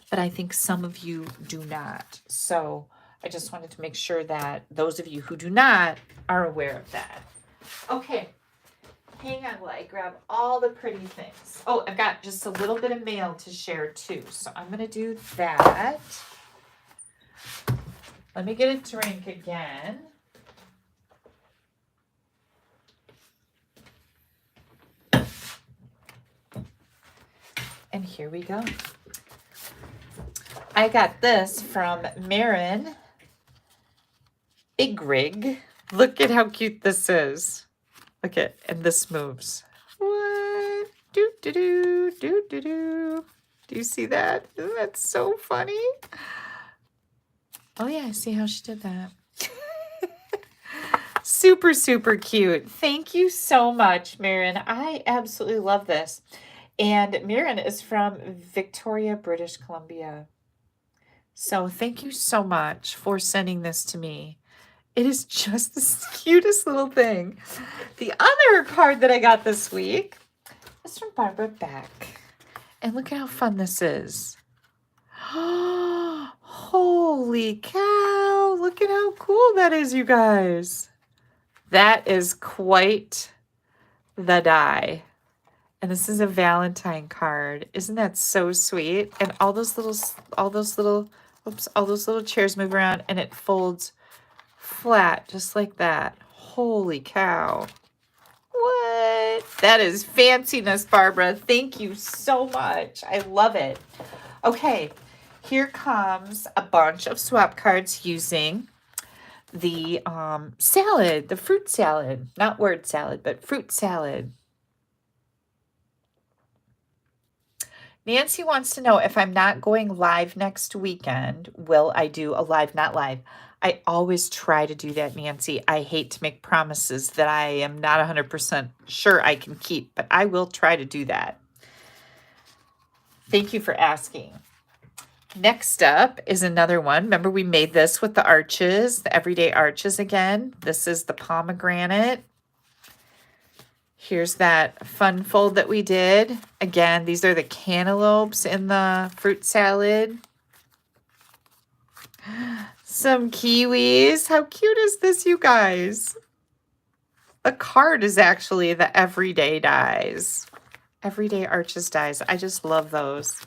but I think some of you do not. So I just wanted to make sure that those of you who do not are aware of that. Okay, hang on while I grab all the pretty things. Oh, I've got just a little bit of mail to share too. So I'm going to do that. Let me get a drink again. And here we go. I got this from Marin Big Rig. Look at how cute this is. Look at, and this moves. What? Do, do, do, do, do, do. Do you see that? Isn't that so funny? Oh yeah, I see how she did that. Super, super cute. Thank you so much, Marin. I absolutely love this. And Marin is from Victoria, British Columbia. So thank you so much for sending this to me. It is just the cutest little thing. The other card that I got this week is from Barbara Beck. And look at how fun this is. Holy cow. Look at how cool that is, you guys. That is quite the die. And this is a Valentine card. Isn't that so sweet? And all those little chairs move around and it folds flat just like that. Holy cow. What? That is fanciness, Barbara. Thank you so much. I love it. Okay, here comes a bunch of swap cards using the salad, the fruit salad. Not word salad, but fruit salad. Nancy wants to know if I'm not going live next weekend, will I do a live, not live? I always try to do that, Nancy. I hate to make promises that I am not 100% sure I can keep, but I will try to do that. Thank you for asking. Next up is another one. Remember we made this with the arches, the everyday arches again. This is the pomegranate. Here's that fun fold that we did. Again, these are the cantaloupes in the fruit salad. Some kiwis. How cute is this, you guys? The card is actually the everyday dies. Everyday arches dies. I just love those.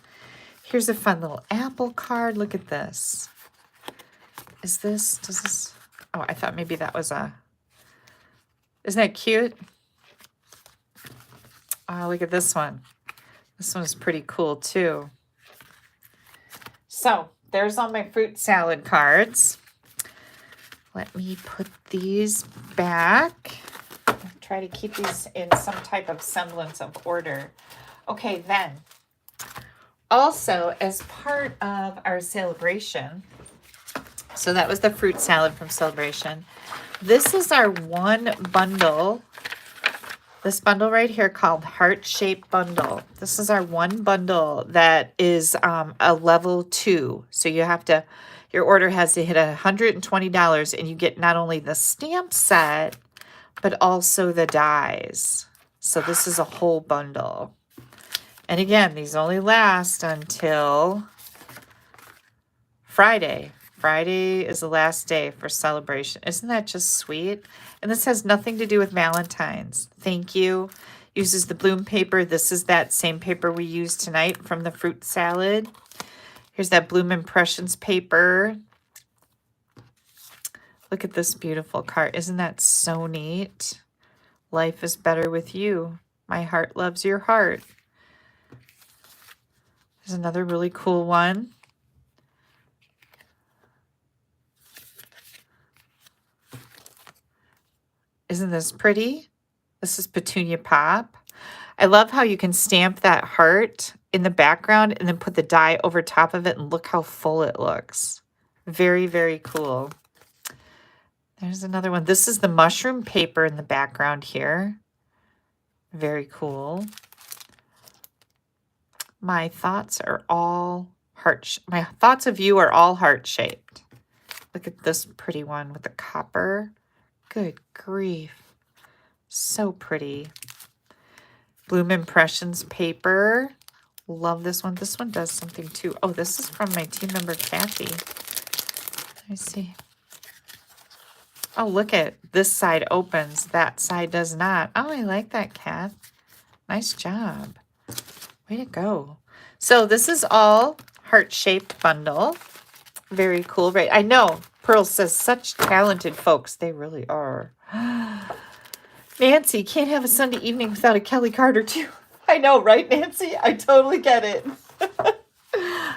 Here's a fun little apple card. Look at this. Does this, oh, I thought maybe that was a, isn't that cute? Oh, look at this one. This one is pretty cool too. So there's all my fruit salad cards. Let me put these back. I'll try to keep these in some type of semblance of order. Okay, then. Also, as part of our celebration, so that was the fruit salad from Celebration. This is our one bundle. This bundle right here called Heart-Shaped Bundle. This is our one bundle that is a level 2. So you have to, your order has to hit $120 and you get not only the stamp set, but also the dies. So this is a whole bundle. And again, these only last until Friday. Friday is the last day for celebration. Isn't that just sweet? And this has nothing to do with Valentine's. Thank you. Uses the bloom paper. This is that same paper we used tonight from the fruit salad. Here's that Bloom Impressions paper. Look at this beautiful card. Isn't that so neat? Life is better with you. My heart loves your heart. There's another really cool one. Isn't this pretty? This is Petunia Pop. I love how you can stamp that heart in the background and then put the die over top of it and look how full it looks. Very, very cool. There's another one. This is the mushroom paper in the background here. Very cool. My thoughts are all my thoughts of you are all heart-shaped. Look at this pretty one with the copper. Good grief. So pretty. Bloom Impressions paper. Love this one. This one does something too. Oh, this is from my team member, Kathy. Let me see. Oh, look at this side opens. That side does not. Oh, I like that, Kath. Nice job. Way to go. So this is all heart-shaped bundle. Very cool, right? I know. Pearl says such talented folks. They really are. Nancy, can't have a Sunday evening without a Kelly Carter too. I know, right, Nancy? I totally get it.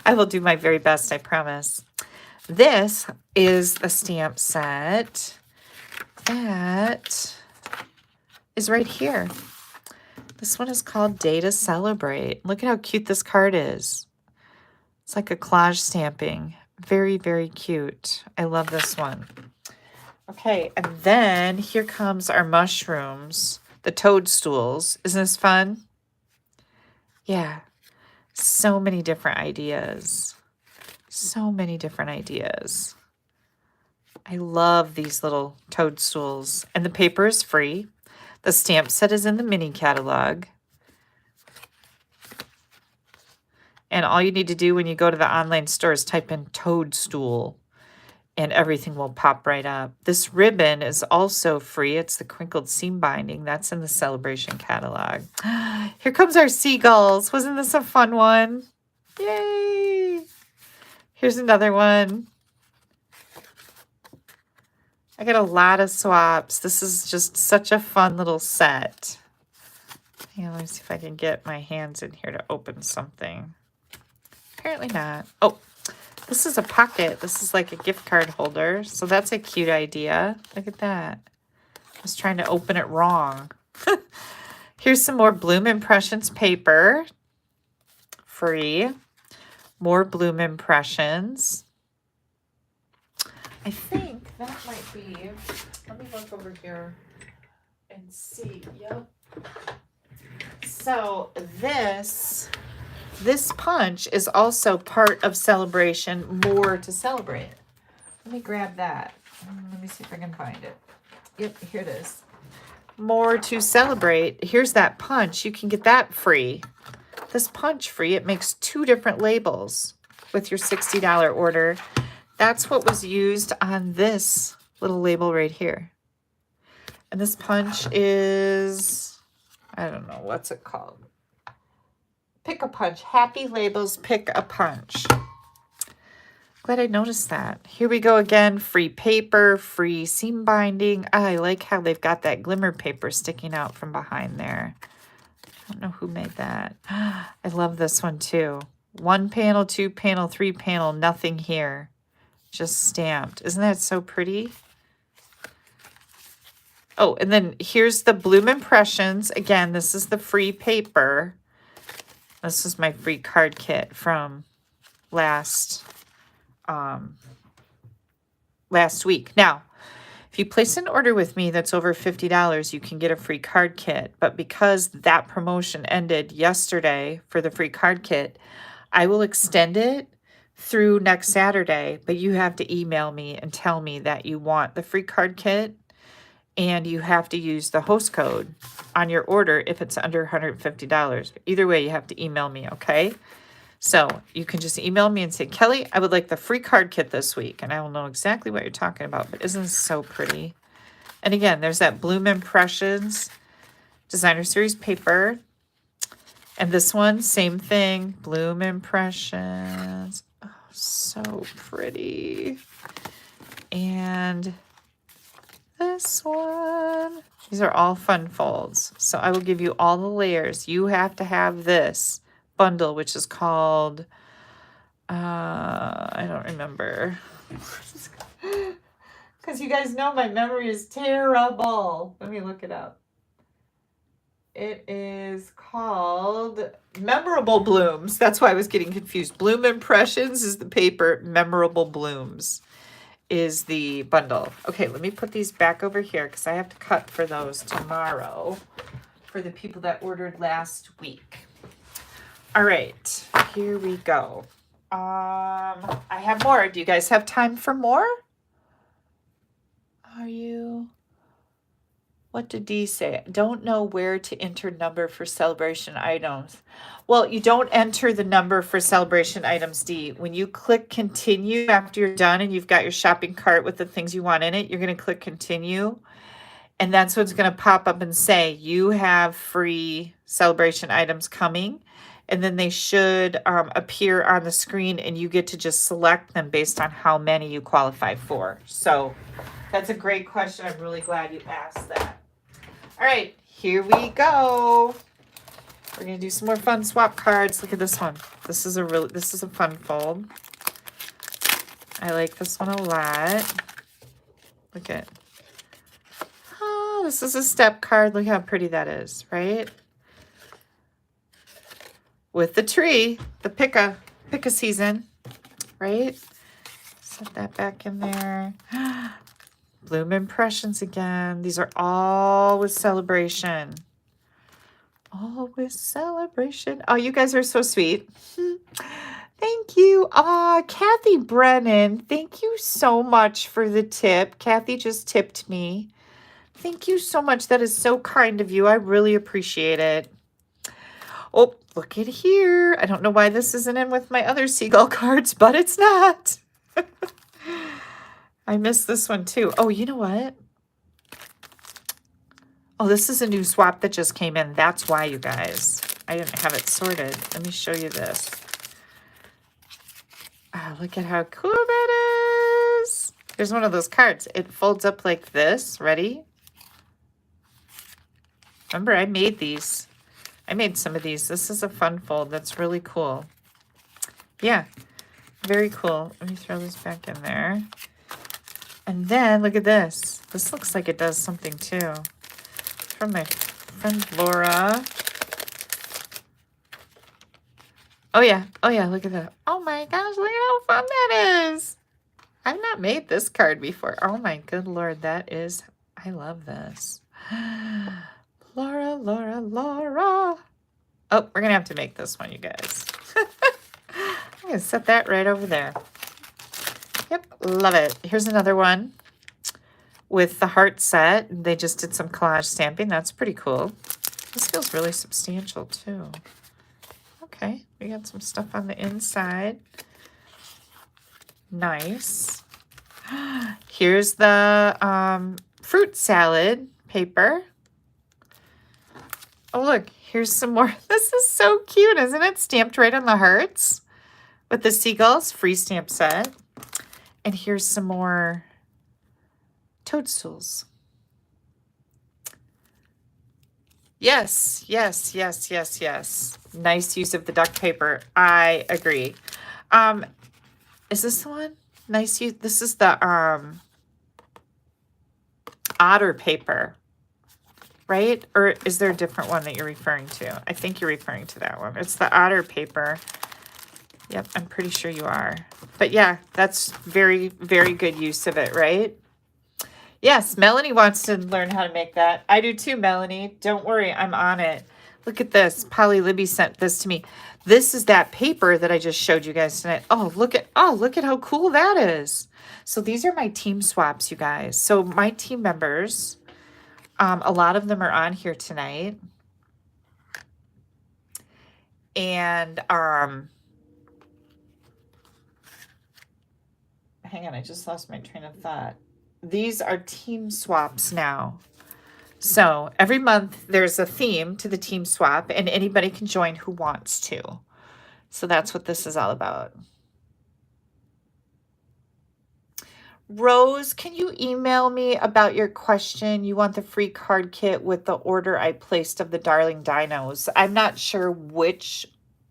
I will do my very best, I promise. This is a stamp set that is right here. This one is called Day to Celebrate. Look at how cute this card is. It's like a collage stamping. Very, very cute. I love this one. Okay, and then here comes our mushrooms, the toadstools. Isn't this fun? Yeah, so many different ideas. So many different ideas. I love these little toadstools. And the paper is free. The stamp set is in the mini catalog. And all you need to do when you go to the online store is type in toadstool and everything will pop right up. This ribbon is also free. It's the crinkled seam binding. That's in the celebration catalog. Here comes our seagulls. Wasn't this a fun one? Yay! Here's another one. I got a lot of swaps. This is just such a fun little set. Yeah, let me see if I can get my hands in here to open something. Apparently not. Oh, this is a pocket. This is like a gift card holder. So that's a cute idea. Look at that. I was trying to open it wrong. Here's some more Bloom Impressions paper. Free. More Bloom Impressions. I think that might be, let me look over here and see. Yep. So this punch is also part of celebration, more to celebrate. Let me grab that. Let me see if I can find it. Yep, here it is. More to celebrate. Here's that punch. You can get that free. This punch free. It makes 2 different labels with your $60 order. That's what was used on this little label right here. And this punch is, I don't know, what's it called? Pick a punch. Happy Labels Pick a Punch. Glad I noticed that. Here we go again. Free paper, free seam binding. I like how they've got that glimmer paper sticking out from behind there. I don't know who made that. I love this one too. 1 panel, 2 panel, 3 panel, nothing here. Just stamped. Isn't that so pretty? Oh, and then here's the Bloom Impressions. Again, this is the free paper. This is my free card kit from last week. Now, if you place an order with me that's over $50, you can get a free card kit. But because that promotion ended yesterday for the free card kit, I will extend it through next Saturday, but you have to email me and tell me that you want the free card kit, and you have to use the host code on your order if it's under $150. Either way, you have to email me, okay? So you can just email me and say, Kelly, I would like the free card kit this week. And I will know exactly what you're talking about. But isn't this so pretty? And again, there's that Bloom Impressions Designer Series paper. And this one, same thing. Bloom Impressions. Oh, so pretty. And this one. These are all fun folds. So I will give you all the layers. You have to have this bundle, which is called, I don't remember. Because you guys know my memory is terrible. Let me look it up. It is called Memorable Blooms. That's why I was getting confused. Bloom Impressions is the paper. Memorable Blooms is the bundle. Okay, let me put these back over here because I have to cut for those tomorrow for the people that ordered last week. All right, here we go. I have more. Do you guys have time for more? Are you? What did Dee say? Don't know where to enter number for celebration items. Well, you don't enter the number for celebration items, Dee. When you click continue after you're done and you've got your shopping cart with the things you want in it, you're going to click continue. And that's what's going to pop up and say, you have free celebration items coming. And then they should appear on the screen and you get to just select them based on how many you qualify for. So that's a great question. I'm really glad you asked that. All right, here we go. We're going to do some more fun swap cards. Look at this one. This is a fun fold. I like this one a lot. Look at, oh, this is a step card. Look how pretty that is, right? With the tree, the pick-a season, right? Set that back in there. Bloom Impressions again. These are all with celebration. All with celebration. Oh, you guys are so sweet. Thank you. Kathy Brennan, thank you so much for the tip. Kathy just tipped me. Thank you so much. That is so kind of you. I really appreciate it. Oh, look at here. I don't know why this isn't in with my other seagull cards, but it's not. I missed this one too. Oh, you know what? Oh, this is a new swap that just came in. That's why, you guys. I didn't have it sorted. Let me show you this. Oh, look at how cool that is. Here's one of those cards. It folds up like this. Ready? Remember, I made these. I made some of these. This is a fun fold. That's really cool. Yeah, very cool. Let me throw this back in there. And then look at this. This looks like it does something too. From my friend Laura. Oh yeah, look at that. Oh my gosh, look at how fun that is. I've not made this card before. Oh my good Lord, that is, I love this. Laura, Laura, Laura. Oh, we're going to have to make this one, you guys. I'm going to set that right over there. Yep, love it. Here's another one with the heart set. They just did some collage stamping. That's pretty cool. This feels really substantial, too. Okay, we got some stuff on the inside. Nice. Here's the fruit salad paper. Oh, look, here's some more. This is so cute, isn't it? Stamped right on the hearts with the seagulls, free stamp set. And here's some more toadstools. Yes, yes, yes, yes, yes. Nice use of the duct paper. I agree. Is this the one? Nice use. This is the otter paper, right? Or is there a different one that you're referring to? I think you're referring to that one. It's the otter paper. Yep, I'm pretty sure you are. But yeah, that's very, very good use of it, right? Yes, Melanie wants to learn how to make that. I do too, Melanie. Don't worry, I'm on it. Look at this. Polly Libby sent this to me. This is that paper that I just showed you guys tonight. Oh, look at how cool that is. So these are my team swaps, you guys. So my team members A lot of them are on here tonight. And hang on, I just lost my train of thought. These are team swaps now. So every month there's a theme to the team swap, and anybody can join who wants to. So that's what this is all about. Rose, can you email me about your question? You want the free card kit with the order I placed of the Darling Dinos. I'm not sure which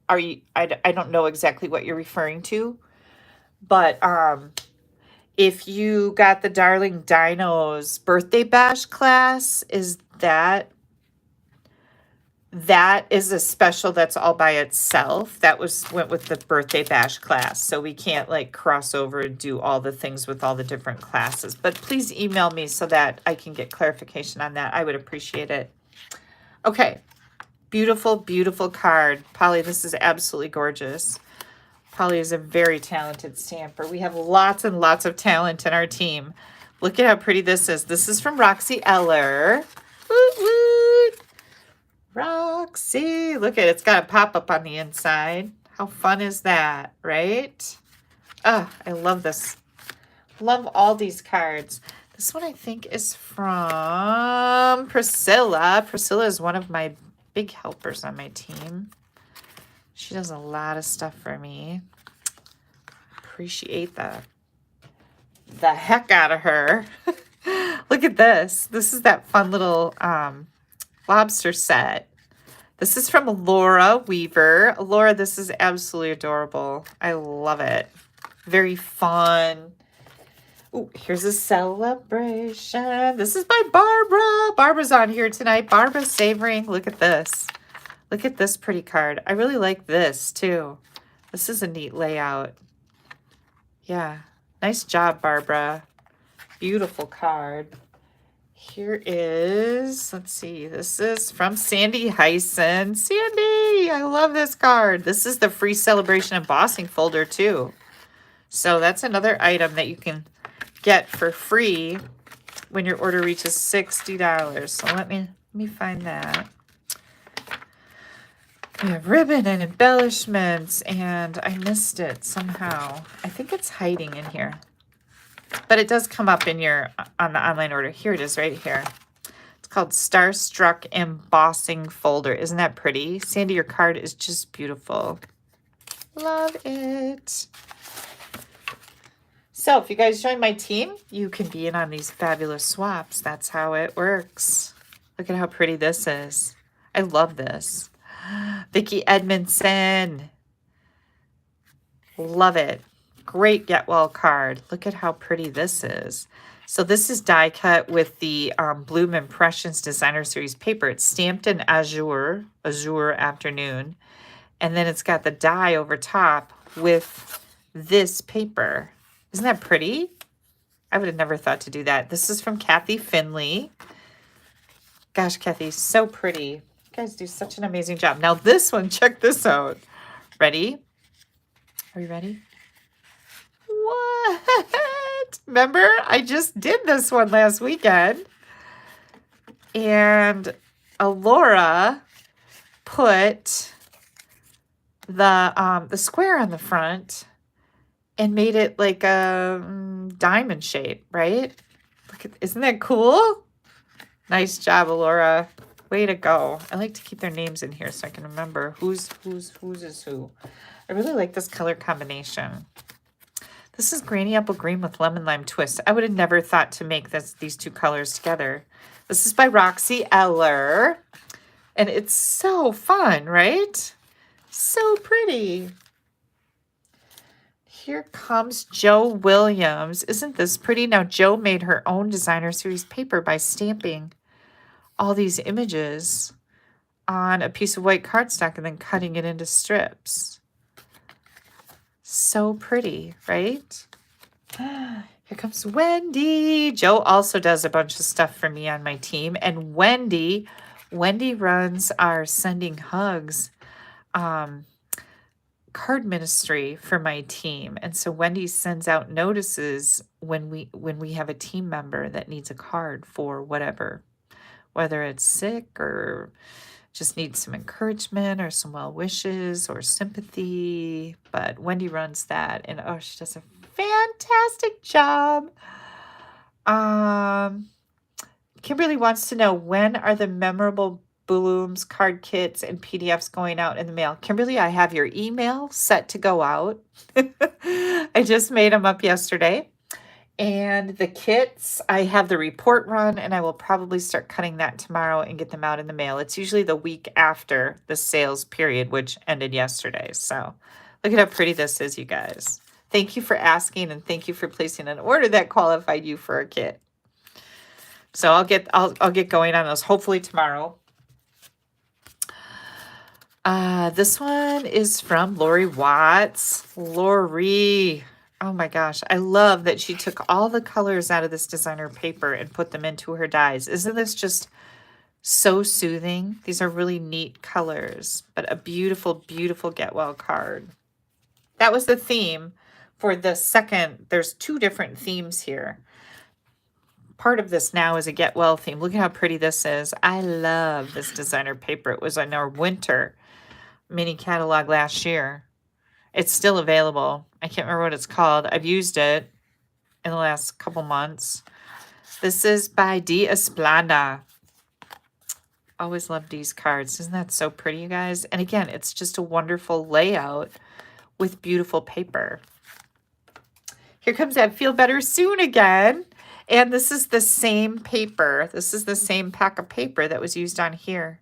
are you, I don't know exactly what you're referring to, but if you got the Darling Dinos birthday bash class, is that is a special that's all by itself. That went with the birthday bash class. So we can't like cross over and do all the things with all the different classes. But please email me so that I can get clarification on that. I would appreciate it. Okay. Beautiful, beautiful card. Polly, this is absolutely gorgeous. Polly is a very talented stamper. We have lots and lots of talent in our team. Look at how pretty this is. This is from Roxy Eller. Woot, woot. Roxy, look at it. It's got a pop-up on the inside. How fun is that, right? Oh, I love this. Love all these cards. This one I think is from Priscilla. Priscilla is one of my big helpers on my team. She does a lot of stuff for me. Appreciate the heck out of her. Look at this. This is that fun little lobster set. This is from Laura Weaver. Laura, this is absolutely adorable. I love it. Very fun. Ooh, here's a celebration. This is by Barbara. Barbara's on here tonight. Barbara's savoring. Look at this. Look at this pretty card. I really like this too. This is a neat layout. Yeah. Nice job, Barbara. Beautiful card. Here is, let's see, this is from Sandy Hyson. Sandy, I love this card. This is the free celebration embossing folder too. So that's another item that you can get for free when your order reaches $60. So let me find that. We have ribbon and embellishments, and I missed it somehow. I think it's hiding in here. But it does come up in on the online order. Here it is right here. It's called Starstruck Embossing Folder. Isn't that pretty? Sandy, your card is just beautiful. Love it. So if you guys join my team, you can be in on these fabulous swaps. That's how it works. Look at how pretty this is. I love this. Vicki Edmondson. Love it. Great get well card. Look at how pretty this is. So this is die cut with the Bloom Impressions Designer Series paper. It's stamped in Azure Afternoon. And then it's got the die over top with this paper. Isn't that pretty? I would have never thought to do that. This is from Kathy Finley. Gosh, Kathy, so pretty. You guys do such an amazing job. Now this one, check this out. Ready? Are you ready? What? Remember, I just did this one last weekend. And Alora put the square on the front and made it like a diamond shape, right? Look at, isn't that cool? Nice job, Alora. Way to go. I like to keep their names in here so I can remember who's is who. I really like this color combination. This is Granny Apple Green with Lemon Lime Twist. I would have never thought to make these two colors together. This is by Roxy Eller. And it's so fun, right? So pretty. Here comes Jo Williams. Isn't this pretty? Now, Jo made her own designer series paper by stamping all these images on a piece of white cardstock and then cutting it into strips. So pretty, right? Here comes Wendy. Jo also does a bunch of stuff for me on my team. And Wendy runs our Sending Hugs card ministry for my team. And so Wendy sends out notices when we have a team member that needs a card for whatever. whether it's sick or just needs some encouragement or some well wishes or sympathy. But Wendy runs that, and oh, she does a fantastic job. Kimberly wants to know, when are the memorable blooms, card kits, and PDFs going out in the mail? Kimberly, I have your email set to go out. I just made them up yesterday. And the kits, I have the report run, and I will probably start cutting that tomorrow and get them out in the mail. It's usually the week after the sales period, which ended yesterday. So look at how pretty this is, you guys. Thank you for asking, and thank you for placing an order that qualified you for a kit. So I'll get going on those hopefully tomorrow. This one is from Lori Watts. Lori, oh my gosh, I love that she took all the colors out of this designer paper and put them into her dies. Isn't this just so soothing? These are really neat colors, but a beautiful, beautiful get well card. That was the theme for the second. There's two different themes here. Part of this now is a get well theme. Look at how pretty this is. I love this designer paper. It was in our winter mini catalog last year. It's still available. I can't remember what it's called. I've used it in the last couple months. This is by D. Esplanda. Always love these cards. Isn't that so pretty, you guys? And again, it's just a wonderful layout with beautiful paper. Here comes that Feel Better Soon again. And this is the same paper. This is the same pack of paper that was used on here.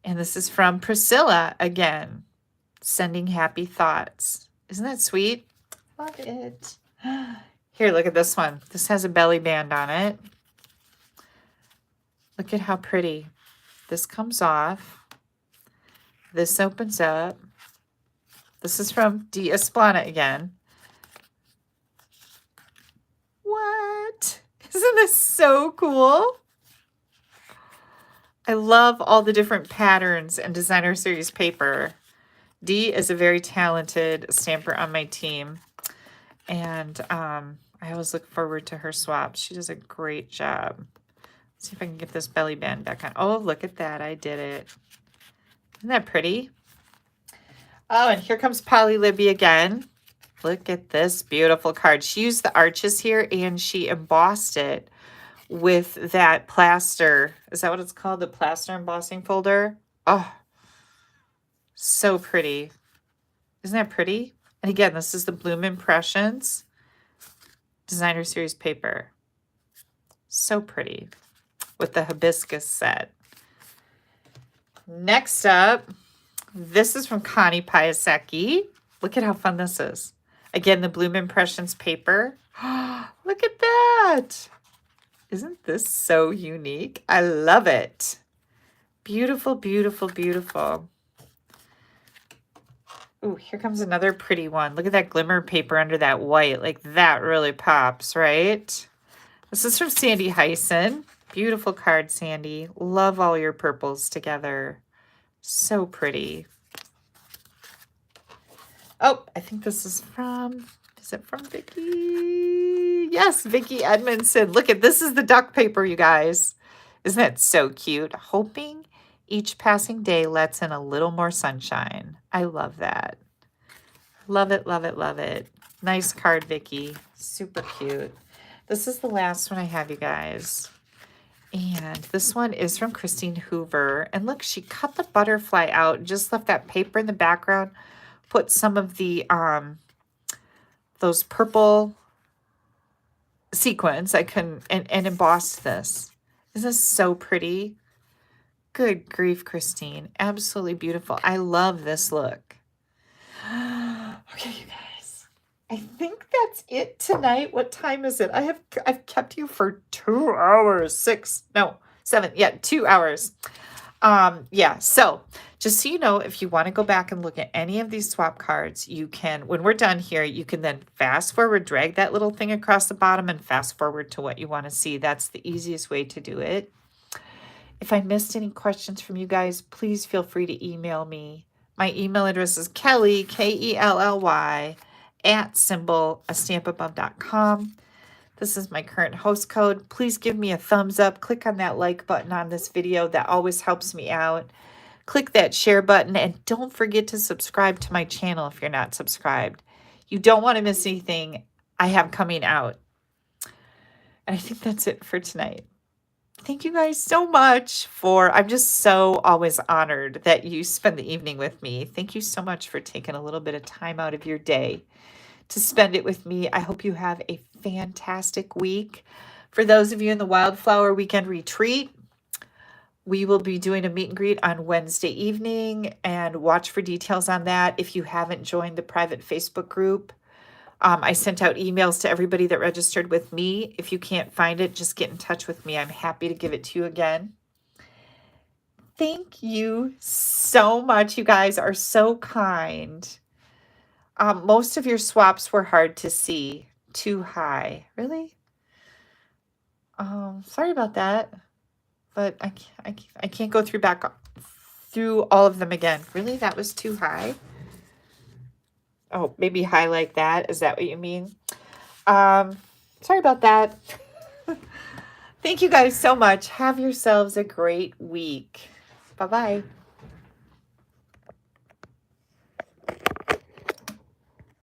And this is from Priscilla again. Sending happy thoughts. Isn't that sweet? Love it. Here, look at this one. This has a belly band on it. Look at how pretty. This comes off. This opens up. This is from D. Esplana again. What? Isn't this so cool? I love all the different patterns and designer series paper. Dee is a very talented stamper on my team. And I always look forward to her swaps. She does a great job. Let's see if I can get this belly band back on. Oh, look at that. I did it. Isn't that pretty? Oh, and here comes Polly Libby again. Look at this beautiful card. She used the arches here, and she embossed it with that plaster. Is that what it's called? The plaster embossing folder? Oh, so pretty. Isn't that pretty? And again, this is the Bloom Impressions designer series paper. So pretty with the hibiscus set. Next up, this is from Connie Piasecki. Look at how fun this is. Again, the Bloom Impressions paper. Look at that. Isn't this so unique? I love it. Beautiful, beautiful, beautiful. Ooh, here comes another pretty one. Look at that glimmer paper under that white. Like, that really pops, right? This is from Sandy Hyson. Beautiful card, Sandy. Love all your purples together. So pretty. Oh, I think this is it from Vicki? Yes, Vicki Edmondson. Look at this is the duck paper, you guys. Isn't that so cute? Hoping each passing day lets in a little more sunshine. I love that. Love it, love it, love it. Nice card, Vicki. Super cute. This is the last one I have, you guys. And this one is from Christine Hoover. And look, she cut the butterfly out and just left that paper in the background. Put some of the those purple sequins and embossed this. Isn't this so pretty? Good grief, Christine. Absolutely beautiful. I love this look. Okay, you guys. I think that's it tonight. What time is it? I've kept you for 2 hours. 7. Yeah, 2 hours. Yeah, so just so you know, if you want to go back and look at any of these swap cards, you can, when we're done here, you can then fast forward, drag that little thing across the bottom and fast forward to what you want to see. That's the easiest way to do it. If I missed any questions from you guys, please feel free to email me. My email address is Kelly, Kelly, @ AStampAbove.com. This is my current host code. Please give me a thumbs up. Click on that like button on this video. That always helps me out. Click that share button and don't forget to subscribe to my channel if you're not subscribed. You don't want to miss anything I have coming out. And I think that's it for tonight. Thank you guys so much I'm just so always honored that you spend the evening with me. Thank you so much for taking a little bit of time out of your day to spend it with me. I hope you have a fantastic week. For those of you in the Wildflower Weekend Retreat, we will be doing a meet and greet on Wednesday evening, and watch for details on that. If you haven't joined the private Facebook group, I sent out emails to everybody that registered with me. If you can't find it, just get in touch with me. I'm happy to give it to you again. Thank you so much. You guys are so kind. Most of your swaps were hard to see. Too high. Really? Sorry about that. But I can't go through all of them again. Really? That was too high? Oh, maybe high like that. Is that what you mean? Sorry about that. Thank you guys so much. Have yourselves a great week. Bye-bye.